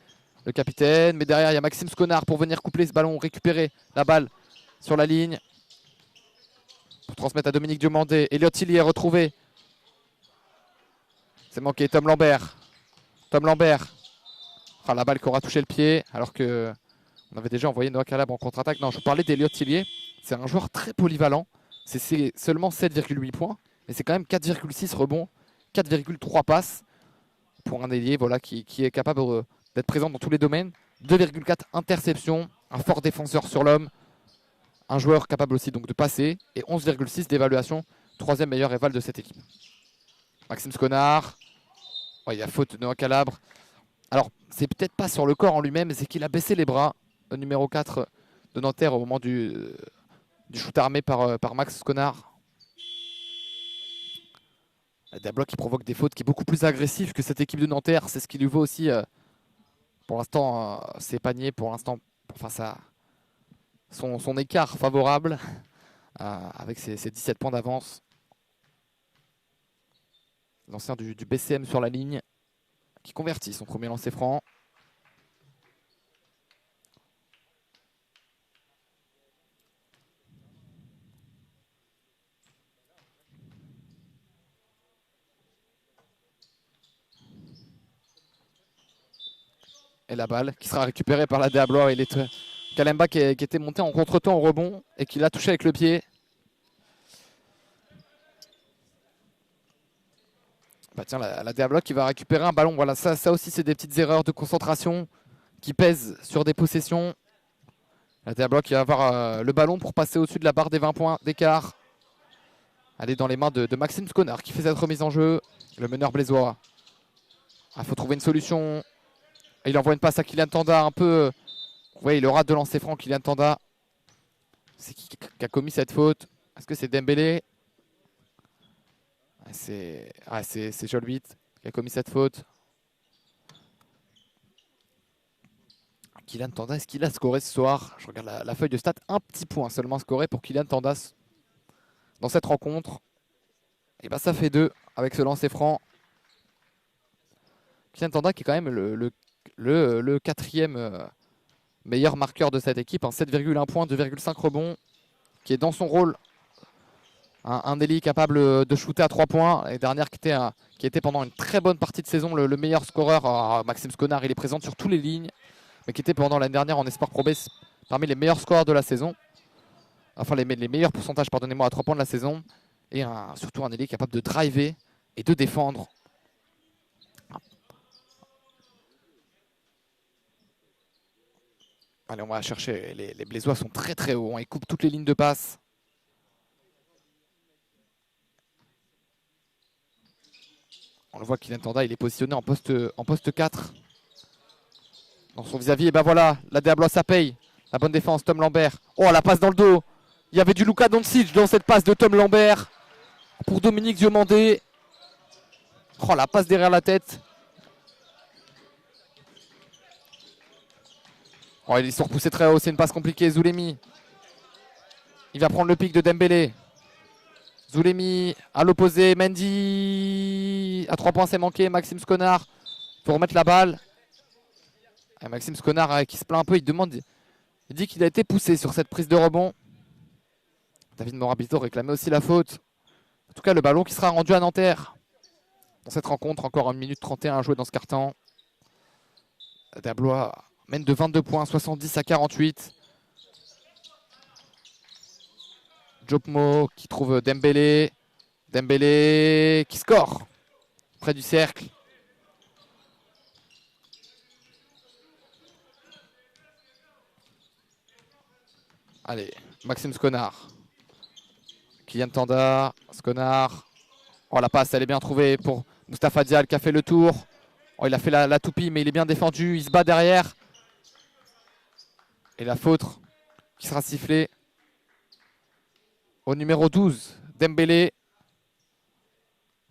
Le capitaine, mais derrière il y a Maxime Sconard pour venir coupler ce ballon, récupérer la balle sur la ligne. Pour transmettre à Dominique Diomandé. Elliot Tillier retrouvé. C'est manqué, Tom Lambert. Ah, la balle qui aura touché le pied, alors que on avait déjà envoyé Noah Calab en contre-attaque. Non, je vous parlais d'Elliot Tillier. C'est un joueur très polyvalent. C'est seulement 7,8 points. Mais c'est quand même 4,6 rebonds, 4,3 passes pour un ailier voilà, qui est capable d'être présent dans tous les domaines. 2,4 interceptions, un fort défenseur sur l'homme, un joueur capable aussi donc de passer et 11,6 d'évaluation, troisième meilleur éval de cette équipe. Maxime Sconard, oh, il y a faute de Noah Calabre. Alors c'est peut-être pas sur le corps en lui-même, mais c'est qu'il a baissé les bras, le numéro 4 de Nanterre au moment du shoot armé par Max Sconard. Des blocs qui provoquent des fautes qui est beaucoup plus agressif que cette équipe de Nanterre, c'est ce qui lui vaut aussi pour l'instant ses paniers, pour l'instant enfin son écart favorable avec ses 17 points d'avance. L'ancien du BCM sur la ligne qui convertit son premier lancer franc. Et la balle qui sera récupérée par la Diablois. Il est Kalemba qui était monté en contre-temps au rebond et qui l'a touché avec le pied. Bah tiens, la Diablois qui va récupérer un ballon. Voilà, ça aussi c'est des petites erreurs de concentration qui pèsent sur des possessions. La Diablois qui va avoir le ballon pour passer au-dessus de la barre des 20 points d'écart. Elle est dans les mains de Maxime Sconard qui fait cette remise en jeu. Le meneur blésois. Il faut trouver une solution. Et il envoie une passe à Kylian Tanda un peu. Oui, il aura deux lancers francs, Kylian Tanda. C'est qui a commis cette faute? Est-ce que c'est Dembélé? C'est Jolbit qui a commis cette faute. Kylian Tanda, est-ce qu'il a scoré ce soir? Je regarde la feuille de stats. Un petit point seulement scoré pour Kylian Tanda dans cette rencontre. Et bien ça fait 2 avec ce lancer franc. Kylian Tanda qui est quand même le quatrième meilleur marqueur de cette équipe. 7,1 points, 2,5 rebonds. Qui est dans son rôle. Un ailier capable de shooter à 3 points. Et dernière qui était pendant une très bonne partie de saison le meilleur scoreur. Maxime Sconard, il est présent sur toutes les lignes. Mais qui était pendant l'année dernière en Espoir Pro B parmi les meilleurs scoreurs de la saison. Enfin les meilleurs pourcentages, pardonnez-moi, à 3 points de la saison. Et surtout un ailier capable de driver et de défendre. Allez, on va chercher. Les Blésois sont très très hauts. Ils coupent toutes les lignes de passe. On le voit Kylian Tanda, il est positionné en poste 4. Dans son vis-à-vis, et ben voilà, la Diablois ça paye. La bonne défense, Tom Lambert. Oh, la passe dans le dos. Il y avait du Luka Doncic dans cette passe de Tom Lambert. Pour Dominique Diomandé. Oh, la passe derrière la tête. Oh, ils sont repoussés très haut, c'est une passe compliquée. Zulemi. Il va prendre le pic de Dembélé. Zulemi à l'opposé. Mendy. À 3 points, c'est manqué. Maxime Sconard. Il faut remettre la balle. Et Maxime Sconard qui se plaint un peu. Il dit qu'il a été poussé sur cette prise de rebond. David Morabito réclamait aussi la faute. En tout cas, le ballon qui sera rendu à Nanterre. Dans cette rencontre, encore 1 minute 31 à jouer dans ce quart-temps. Diablois mène de 22 points, 70 à 48. Jopmo qui trouve Dembélé. Dembélé qui score près du cercle. Allez, Maxime Sconard. Kylian Tanda, Sconard. Oh, la passe, elle est bien trouvée pour Mustapha Dial qui a fait le tour. Oh, il a fait la toupie, mais il est bien défendu. Il se bat derrière. Et la faute qui sera sifflée au numéro 12, Dembélé.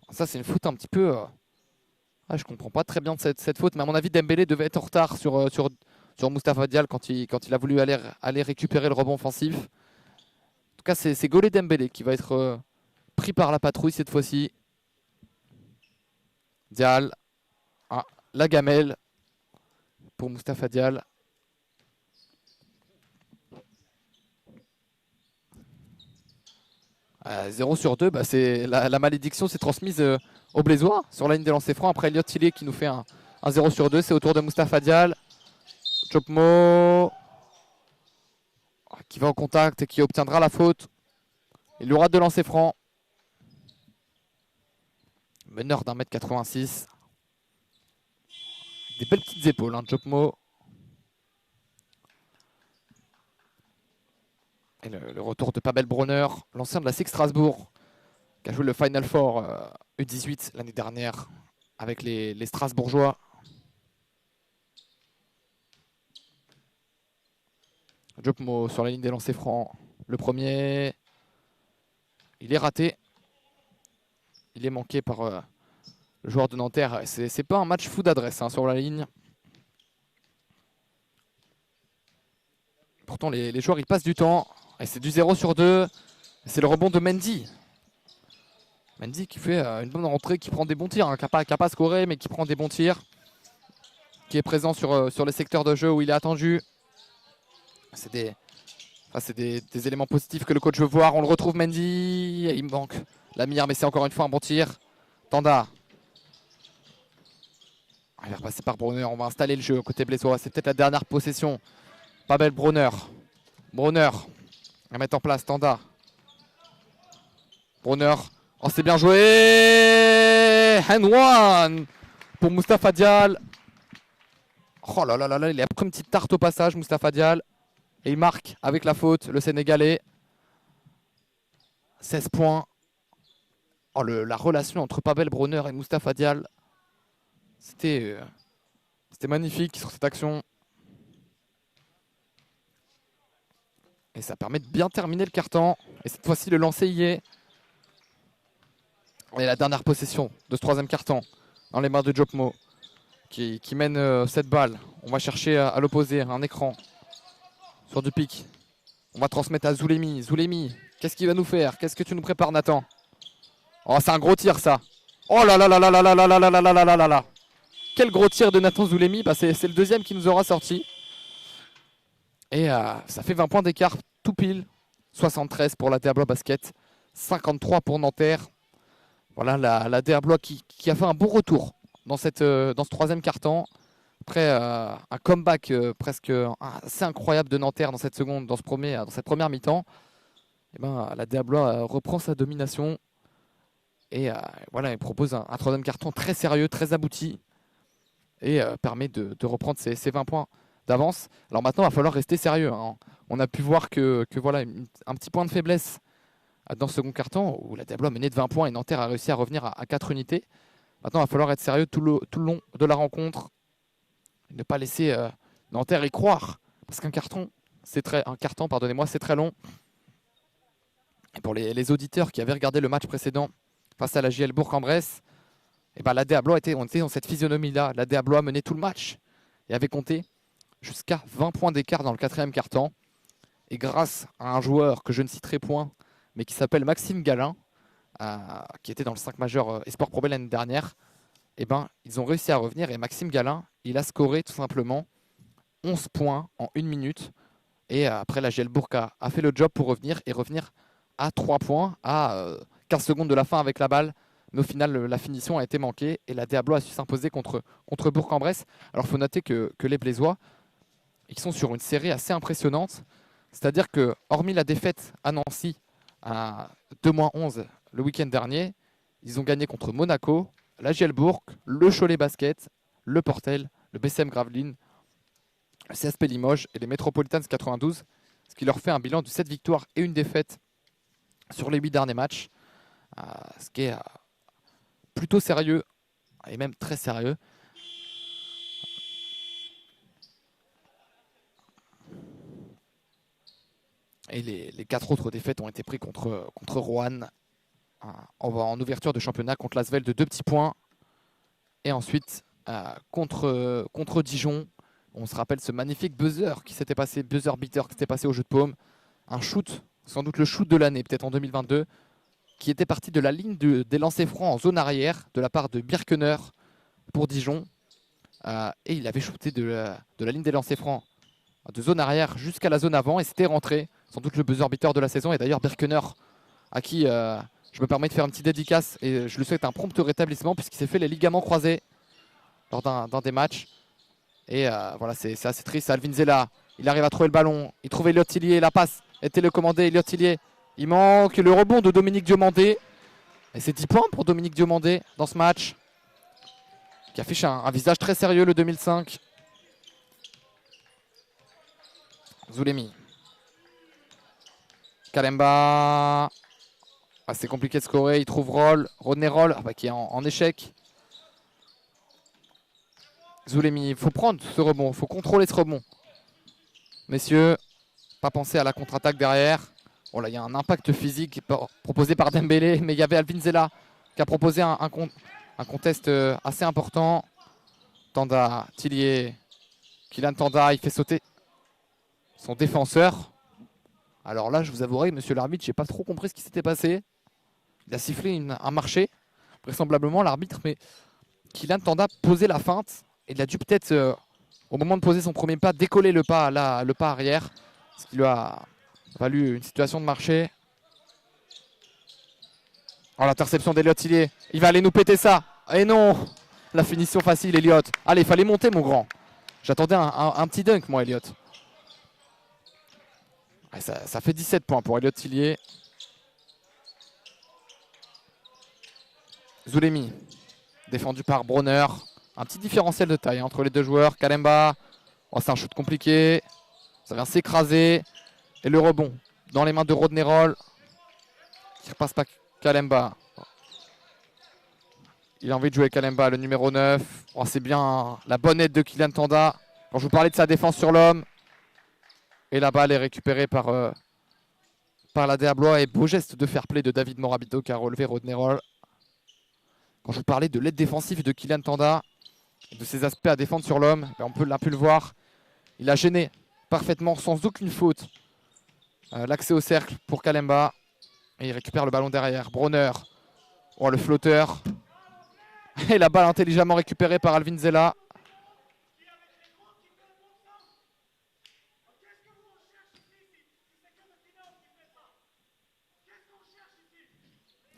Ça, c'est une faute un petit peu... je comprends pas très bien de cette faute, mais à mon avis, Dembélé devait être en retard sur Mustapha Dial quand il a voulu aller récupérer le rebond offensif. En tout cas, c'est Golé Dembélé qui va être pris par la patrouille cette fois-ci. Dial. La gamelle pour Mustapha Dial. « 0 sur 2, bah la malédiction s'est transmise aux Blésois sur la ligne des lancers francs. Après Elliot Tillet qui nous fait un 0 sur 2. C'est au tour de Mustapha Dial. Jopmo qui va en contact et qui obtiendra la faute. Il y aura 2 lancers francs. Meneur d'1m86. Des belles petites épaules, hein, Jopmo. Et le retour de Pavel Bronner, l'ancien de la SIG Strasbourg, qui a joué le Final Four U18 l'année dernière avec les Strasbourgeois. Jopmo sur la ligne des lancers francs. Le premier, il est raté. Il est manqué par le joueur de Nanterre. C'est pas un match fou d'adresse hein, sur la ligne. Pourtant, les joueurs ils passent du temps. Et c'est du 0 sur 2. C'est le rebond de Mendy. Mendy qui fait une bonne rentrée, qui prend des bons tirs. Hein, qui n'a pas scoré, mais qui prend des bons tirs. Qui est présent sur les secteurs de jeu où il est attendu. C'est des éléments positifs que le coach veut voir. On le retrouve Mendy. Et il me manque la mire, mais c'est encore une fois un bon tir. Tanda. Il va repasser par Bronner. On va installer le jeu côté Blésois. C'est peut-être la dernière possession. Pavel Bronner. Bronner. À mettre en place. Tanda. Bronner. Oh, c'est bien joué. And one pour Moustapha Dial. Oh là là là là. Il a pris une petite tarte au passage, Moustapha Dial. Et il marque avec la faute le Sénégalais. 16 points. Oh, la relation entre Pavel Bronner et Moustapha Dial. C'était magnifique sur cette action. Et ça permet de bien terminer le carton. Et cette fois-ci, le lancer y est. Et la dernière possession de ce troisième carton dans les mains de Jopmo qui mène cette balle. On va chercher à l'opposé un écran sur du pic. On va transmettre à Zulemi. Zulemi, qu'est-ce qu'il va nous faire? Qu'est-ce que tu nous prépares, Nathan? Oh, c'est un gros tir, ça. Oh là là là là là là là là là là là là là là. Quel gros tir de Nathan Zulemi. Bah, c'est le deuxième qui nous aura sorti. Et ça fait 20 points d'écart tout pile. 73 pour la Déablois Basket. 53 pour Nanterre. Voilà la Déablois qui a fait un bon retour dans ce troisième quart-temps. Après un comeback presque assez incroyable de Nanterre dans cette première mi-temps. Et ben, la Déablois reprend sa domination. Et voilà, il propose un troisième quart-temps très sérieux, très abouti. Et permet de reprendre ses 20 points d'avance. Alors maintenant, il va falloir rester sérieux. Hein. On a pu voir que voilà, un petit point de faiblesse dans ce second quart-temps où la Déablois menait de 20 points et Nanterre a réussi à revenir à 4 unités. Maintenant, il va falloir être sérieux tout le long de la rencontre. Ne pas laisser Nanterre y croire. Parce qu'un carton, c'est très long. Et pour les auditeurs qui avaient regardé le match précédent face à la JL Bourg-en-Bresse, et ben la Déablois on était dans cette physionomie-là. La Déablois menait tout le match et avait compté jusqu'à 20 points d'écart dans le quatrième quart-temps. Et grâce à un joueur que je ne citerai point, mais qui s'appelle Maxime Galin, qui était dans le 5 majeur Esport Pro B l'année dernière, et ben, ils ont réussi à revenir. Et Maxime Galin, il a scoré tout simplement 11 points en 1 minute. Et après, la JL Bourg a fait le job pour revenir à 3 points, à 15 secondes de la fin avec la balle. Mais au final, la finition a été manquée et la Déablois a su s'imposer contre Bourg-en-Bresse. Alors, il faut noter que les Blésois, ils sont sur une série assez impressionnante. C'est-à-dire que, hormis la défaite à Nancy à 2-11 le week-end dernier, ils ont gagné contre Monaco, la JL Bourg, le Cholet Basket, le Portel, le BCM Gravelines, le CSP Limoges et les Metropolitans 92, ce qui leur fait un bilan de 7 victoires et 1 défaite sur les 8 derniers matchs, ce qui est plutôt sérieux et même très sérieux. Et les 4 autres défaites ont été prises contre Roanne en ouverture de championnat, contre l'Asvel de 2 petits points. Et ensuite contre Dijon. On se rappelle ce magnifique buzzer beater qui s'était passé au jeu de paume. Un shoot, sans doute le shoot de l'année, peut-être en 2022, qui était parti de la ligne des lancers francs en zone arrière de la part de Birkener pour Dijon. Et il avait shooté de la ligne des lancers francs de zone arrière jusqu'à la zone avant et c'était rentré. Sans doute le buzzer beater de la saison. Et d'ailleurs Birkener, à qui je me permets de faire une petite dédicace et je lui souhaite un prompt rétablissement puisqu'il s'est fait les ligaments croisés lors d'un des matchs. Et voilà, c'est assez triste. Alvin Zella, il arrive à trouver le ballon. Il trouve Elliot Tillier, la passe était le commandé. Elliot Tillier, il manque le rebond de Dominique Diomandé. Et c'est 10 points pour Dominique Diomandé dans ce match, qui affiche un visage très sérieux, le 2005. Zulemi. Kalemba. Ah, c'est compliqué de scorer. Il trouve Roll. Rodney Roll qui est en échec. Zulemi. Il faut prendre ce rebond. Il faut contrôler ce rebond. Messieurs, pas penser à la contre-attaque derrière. Oh là, il y a un impact physique proposé par Dembélé, mais il y avait Alvin Zella qui a proposé un contest assez important. Tanda, Tillier, Kylian Tanda, il fait sauter son défenseur. Alors là, je vous avouerai, monsieur l'arbitre, j'ai pas trop compris ce qui s'était passé. Il a sifflé un marché, vraisemblablement l'arbitre, mais Kylian Tanda posait la feinte. Il a dû peut-être, au moment de poser son premier pas, décoller le pas arrière, ce qui lui a valu une situation de marché. Oh, l'interception d'Eliott Tillier. Il va aller nous péter ça. Et non, la finition facile, Eliott. Allez, il fallait monter, mon grand. J'attendais un petit dunk, moi, Eliott. Ça fait 17 points pour Eliott Tillier. Zulemi, défendu par Bronner. Un petit différentiel de taille entre les deux joueurs. Kalemba, oh, c'est un shoot compliqué. Ça vient s'écraser. Et le rebond dans les mains de Rodney Roll. Qui repasse pas Kalemba. Il a envie de jouer Kalemba, le numéro 9. Oh, c'est bien la bonne aide de Kylian Tanda. Quand je vous parlais de sa défense sur l'homme. Et la balle est récupérée par la Déablois. Et beau geste de fair play de David Morabito qui a relevé Rodney Roll. Quand je vous parlais de l'aide défensive de Kylian Tanda, de ses aspects à défendre sur l'homme, on l'a pu le voir. Il a gêné parfaitement, sans aucune faute, l'accès au cercle pour Kalemba. Et il récupère le ballon derrière. Bronner. Oh, le flotteur. Et la balle intelligemment récupérée par Alvin Zella.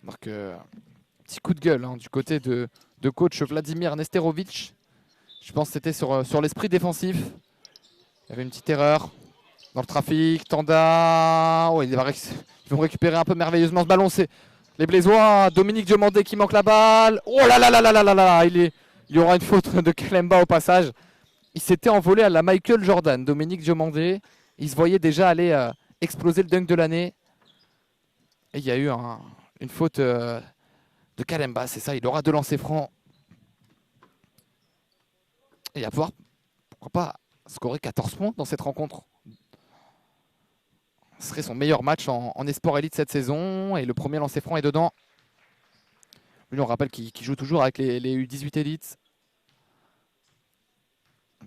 Donc, petit coup de gueule du côté de coach Vladimir Nesterovic. Je pense que c'était sur l'esprit défensif. Il y avait une petite erreur dans le trafic. Tanda. Oh, ils vont récupérer un peu merveilleusement ce ballon. C'est les Blésois. Dominique Diomandé qui manque la balle. Oh là là là là là là là. Il y aura une faute de Kalemba au passage. Il s'était envolé à la Michael Jordan. Dominique Diomandé. Il se voyait déjà aller exploser le dunk de l'année. Et il y a eu une faute de Kalemba. C'est ça. Il aura 2 lancers francs. Et il va pouvoir, pourquoi pas, scorer 14 points dans cette rencontre. Ce serait son meilleur match en Esport Elite cette saison. Et le premier lancer franc est dedans. Lui, on rappelle qu'il joue toujours avec les U18 Elite.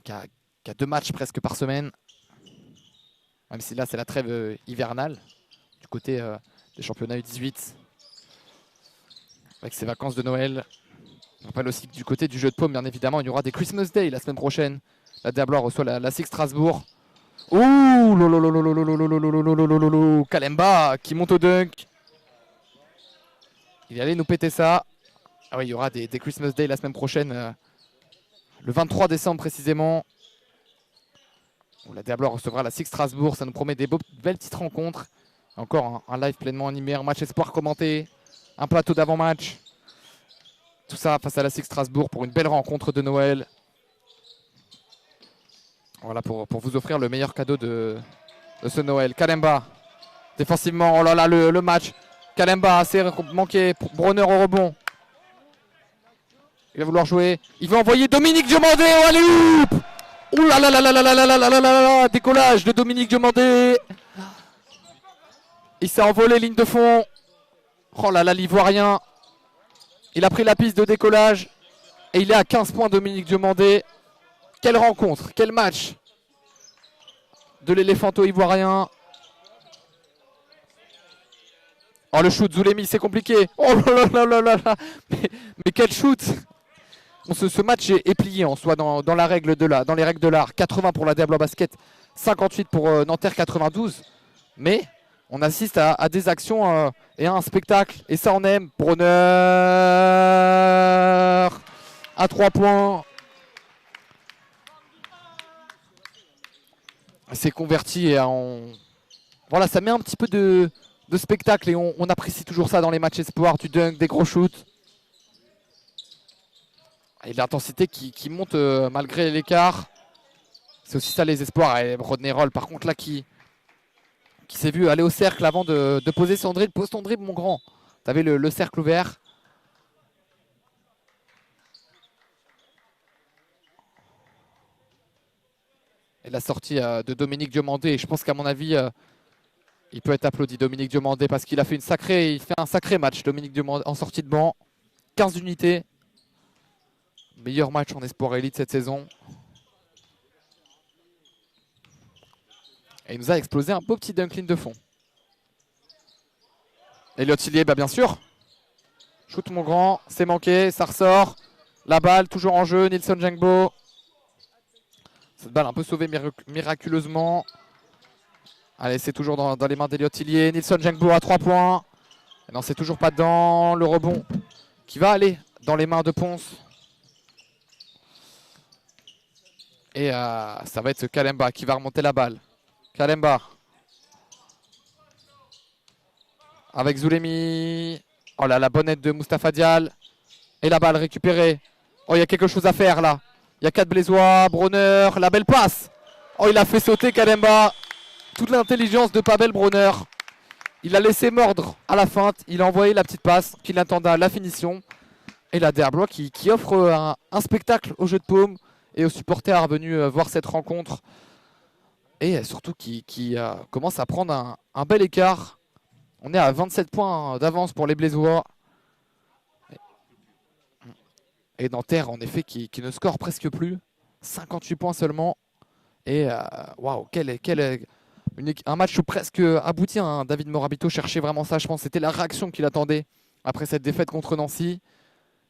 Qui a 2 matchs presque par semaine. Même si là, c'est la trêve hivernale. Du côté des championnats U18. Avec ses vacances de Noël. On rappelle aussi que du côté du jeu de paume, bien évidemment, il y aura des Christmas Day la semaine prochaine. La Diablois reçoit la SIG Strasbourg. Ouh, Kalemba qui monte au dunk. Il allait nous péter ça. Ah oui, il y aura des Christmas Day la semaine prochaine. Le 23 décembre précisément. Où la Diablois recevra la SIG Strasbourg. Ça nous promet des belles petites rencontres. Encore un live pleinement animé, un match espoir commenté. Un plateau d'avant-match. Tout ça face à la SIG Strasbourg pour une belle rencontre de Noël. Voilà, pour vous offrir le meilleur cadeau de ce Noël. Kalemba, défensivement, oh là là, le match. Kalemba, assez manqué. Bronner au rebond. Il va vouloir jouer. Il va envoyer Dominique Diomandé. Oh, allez, oup! Ouh là là là là là là là là là là là. Décollage de Dominique Diomandé. Il s'est envolé, ligne de fond. Oh là là, l'Ivoirien. Il a pris la piste de décollage. Et il est à 15 points, Dominique Diomandé. Quelle rencontre, quel match de l'éléphanto ivoirien. Oh, le shoot, Zulemi, c'est compliqué. Oh là là là là là. Mais quel shoot. Bon, ce match est plié en soi dans les règles de l'art. 80 pour la Diablois Basket, 58 pour Nanterre 92. Mais on assiste à des actions et à un spectacle. Et ça, on aime. Bronner à 3 points. C'est converti et voilà, ça met un petit peu de de spectacle et on apprécie toujours ça dans les matchs espoirs, du dunk, des gros shoots. Et l'intensité qui monte malgré l'écart. C'est aussi ça les espoirs. Et Rodney Roll par contre là qui s'est vu aller au cercle avant de poser son dribble. Pose ton dribble mon grand. Tu avais le cercle ouvert. Et la sortie de Dominique Diomandé. Je pense qu'à mon avis, il peut être applaudi Dominique Diomandé parce qu'il a fait il fait un sacré match. Dominique Diomandé en sortie de banc. 15 unités. Meilleur match en espoir élite cette saison. Et il nous a explosé un beau petit dunkline de fond. Elliot Hillier, bah bien sûr. Shoot mon grand, c'est manqué, ça ressort. La balle toujours en jeu, Nilson Jangbo. Cette balle un peu sauvée miraculeusement. Allez, c'est toujours dans les mains d'Elliot Hillier. Nilson Jangbo à 3 points. Et non, c'est toujours pas dedans. Le rebond qui va aller dans les mains de Ponce. Et ça va être Kalemba qui va remonter la balle. Kalemba. Avec Zulemi. Oh là, la bonne aide de Mustapha Dial. Et la balle récupérée. Oh, il y a quelque chose à faire là. Il y a 4 Blésois, Bronner, la belle passe. Oh, il a fait sauter Kalemba. Toute l'intelligence de Pavel Bronner. Il a laissé mordre à la feinte. Il a envoyé la petite passe qu'il attendait à la finition. Et la Derbois qui offre un spectacle au jeu de paume et aux supporters venus voir cette rencontre. Et surtout qui commence à prendre un bel écart. On est à 27 points d'avance pour les Blésois. Et Nanterre, en effet, qui ne score presque plus. 58 points seulement. Et waouh, un match presque abouti. Hein. David Morabito cherchait vraiment ça. Je pense que c'était la réaction qu'il attendait après cette défaite contre Nancy.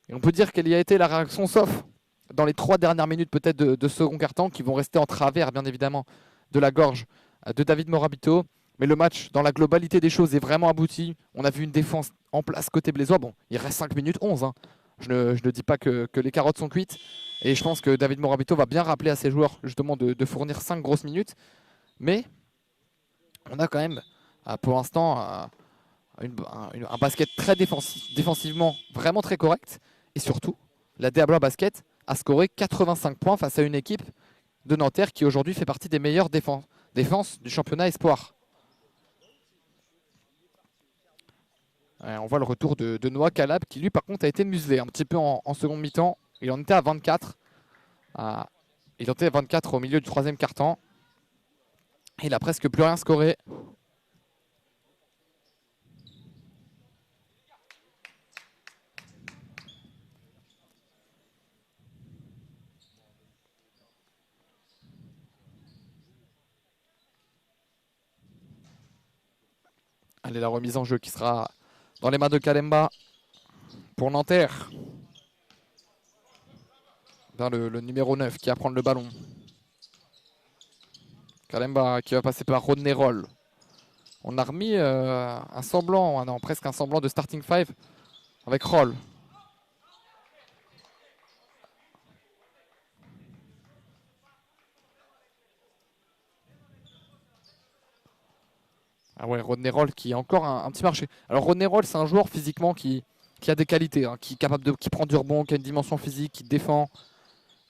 Et on peut dire quelle y a été la réaction, sauf dans les 3 dernières minutes peut-être de second quart-temps, qui vont rester en travers, bien évidemment, de la gorge de David Morabito. Mais le match, dans la globalité des choses, est vraiment abouti. On a vu une défense en place côté Blésois. Bon, il reste 5 minutes 11. Hein. Je ne dis pas que les carottes sont cuites. Et je pense que David Morabito va bien rappeler à ses joueurs justement de fournir 5 grosses minutes. Mais on a quand même, pour l'instant, un basket très défensivement vraiment très correct. Et surtout, la Diablois Basket a scoré 85 points face à une équipe de Nanterre qui aujourd'hui fait partie des meilleures défenses du championnat espoir. On voit le retour de Noah Calab qui lui par contre a été muselé un petit peu en seconde mi-temps. Il en était à 24. Il en était à 24 au milieu du 3e quart-temps. Il a presque plus rien scoré. Allez, la remise en jeu qui sera dans les mains de Kalemba pour Nanterre. Vers le numéro 9 qui va prendre le ballon. Kalemba qui va passer par Rodney Roll. On a remis un semblant, non, presque un semblant de starting 5 avec Roll. Ah ouais, Rodney Roll qui a encore un petit marché. Alors Rodney Roll, c'est un joueur physiquement qui a des qualités, hein, qui prend du rebond, qui a une dimension physique, qui défend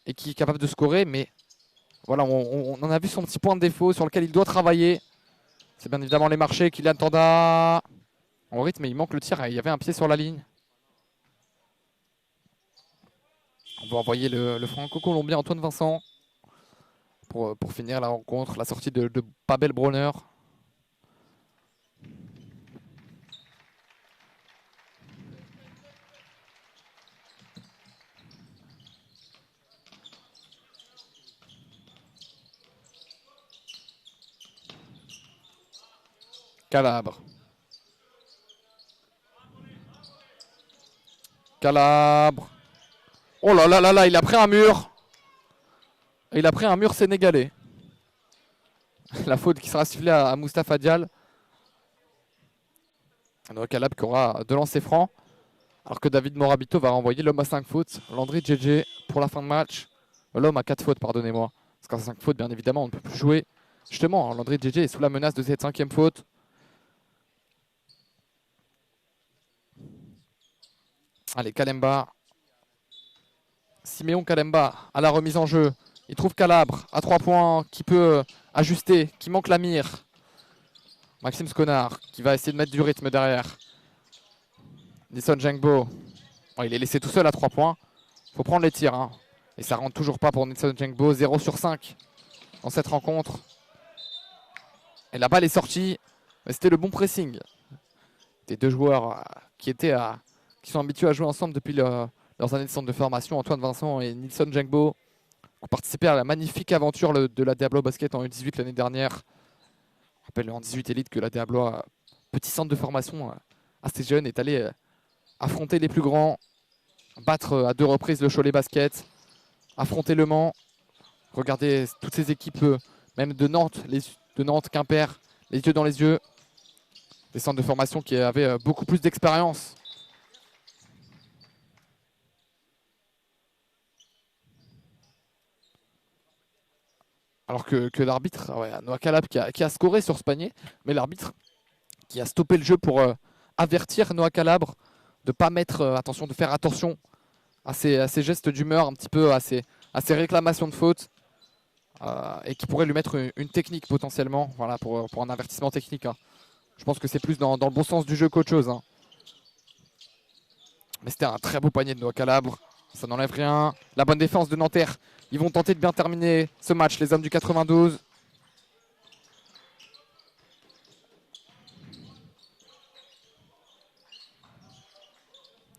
et qui est capable de scorer. Mais voilà, on en a vu son petit point de défaut sur lequel il doit travailler. C'est bien évidemment les marchés qu'il attendait en rythme, mais il manque le tir. Il y avait un pied sur la ligne. On va envoyer le franco-colombien Antoine Vincent pour finir la rencontre. La sortie de Pavel Bronner. Calabre. Calabre. Oh là là là là, il a pris un mur. Il a pris un mur sénégalais. La faute qui sera sifflée à Mustapha Dial. Un Calabre qui aura 2 lancers francs. Alors que David Morabito va renvoyer l'homme à 5 fautes. Landry JJ pour la fin de match. L'homme à 4 fautes, pardonnez-moi. Parce qu'à 5 fautes, bien évidemment, on ne peut plus jouer. Justement, Landry JJ est sous la menace de cette 5e faute. Allez, Kalemba. Siméon Kalemba à la remise en jeu. Il trouve Calabre à 3 points qui peut ajuster, qui manque la mire. Maxime Sconard qui va essayer de mettre du rythme derrière. Nisson Jengbo. Bon, il est laissé tout seul à 3 points. Il faut prendre les tirs. Hein. Et ça rentre toujours pas pour Nisson Jengbo. 0 sur 5 dans cette rencontre. Et la balle est sortie. Mais c'était le bon pressing. Des deux joueurs qui sont habitués à jouer ensemble depuis leurs années de centre de formation. Antoine Vincent et Nilson Jengbo ont participé à la magnifique aventure de la Diablo Basket en U18 l'année dernière. Je rappelle en 18 Elite que la Diablo, petit centre de formation assez jeune, est allé affronter les plus grands, battre à 2 reprises le Cholet Basket, affronter Le Mans. Regardez toutes ces équipes, même de Nantes, Quimper, les yeux dans les yeux. Des centres de formation qui avaient beaucoup plus d'expérience. Alors que l'arbitre, Noah Calab qui a scoré sur ce panier, mais l'arbitre qui a stoppé le jeu pour avertir Noah Calabre de ne pas mettre attention, de faire attention à ses gestes d'humeur, un petit peu à ses réclamations de faute, et qui pourrait lui mettre une technique potentiellement, voilà, pour un avertissement technique. Hein. Je pense que c'est plus dans le bon sens du jeu qu'autre chose. Hein. Mais c'était un très beau panier de Noah Calabre. Ça n'enlève rien. La bonne défense de Nanterre. Ils vont tenter de bien terminer ce match, les hommes du 92.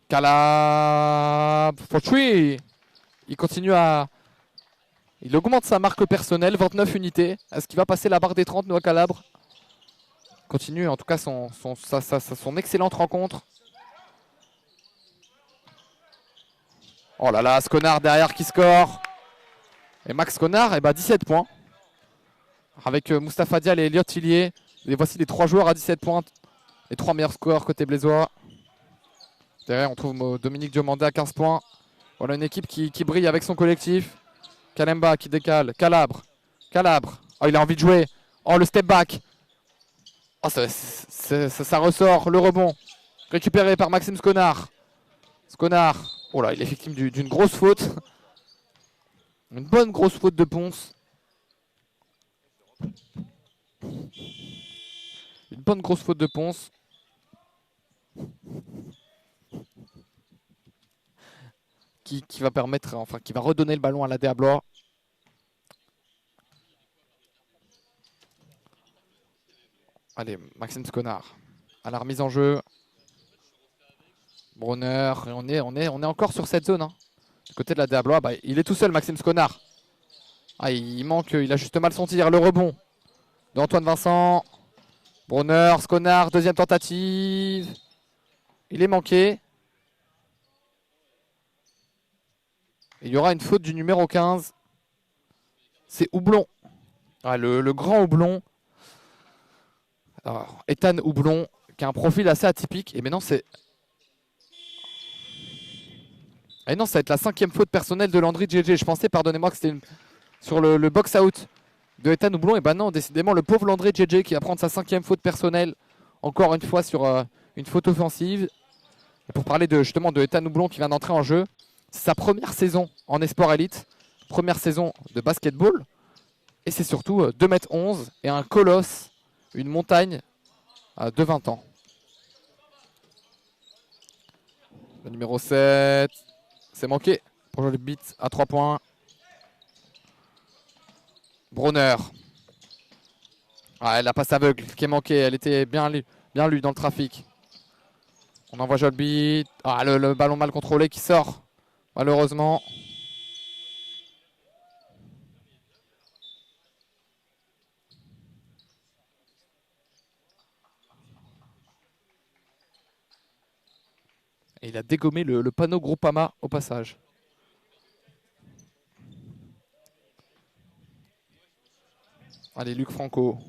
Calabre. Fortuit. Il continue à... Il augmente sa marque personnelle, 29 unités. Est-ce qu'il va passer la barre des 30, Noah Calabre? Continue en tout cas son excellente rencontre. Oh là là, Sconard derrière qui score. Et Max Sconard, 17 points. Avec Moustapha Dial et Elliot Tillier. Et voici les 3 joueurs à 17 points. Les 3 meilleurs scores côté blésois. Derrière, on trouve Dominique Diomandé à 15 points. Voilà une équipe qui brille avec son collectif. Kalemba qui décale. Calabre. Oh, il a envie de jouer. Oh, le step back. Oh, ça ressort. Le rebond. Récupéré par Maxime Sconard. Oh là, il est victime d'une grosse faute. Une bonne grosse faute de Ponce. Une bonne grosse faute de Ponce. Qui va permettre, enfin, qui va redonner le ballon à la Diablois. Allez, Maxime Sconard à la remise en jeu. Brunner, et on est encore sur cette zone. Hein. Du côté de la Diablois, il est tout seul, Maxime Sconard. Ah, il manque, il a juste mal son tir. Le rebond d'Antoine Vincent. Brunner, Sconard, deuxième tentative. Il est manqué. Il y aura une faute du numéro 15. C'est Houblon. Ah, le grand Houblon. Alors, Ethan Houblon, qui a un profil assez atypique. Et maintenant, c'est... Et non, ça va être la 5e faute personnelle de Landry JJ. Je pensais, pardonnez-moi, que c'était sur le box-out de Ethan Houblon. Et non, décidément, le pauvre Landry JJ qui va prendre sa 5e faute personnelle. Encore une fois sur une faute offensive. Et pour parler justement de Ethan Houblon qui vient d'entrer en jeu. C'est sa première saison en Esport Elite. Première saison de basketball. Et c'est surtout 2,11 m et un colosse, une montagne de 20 ans. Le numéro 7, c'est manqué pour jouer le beat à 3 points. Brunner. Ah, la passe aveugle qui est manquée, elle était bien lue dans le trafic. On envoie jouer le beat. Ah, le ballon mal contrôlé qui sort, malheureusement. Et il a dégommé le panneau Groupama au passage. Allez, Luc Franco.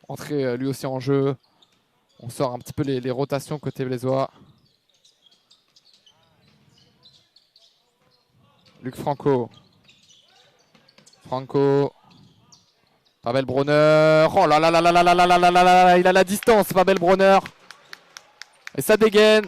Entré lui aussi en jeu. On sort un petit peu les rotations côté blésois. Luc Franco. Pavel Brunner. Oh là là là là là là là là là là. Il a la distance, Pavel Brunner. Et ça dégaine.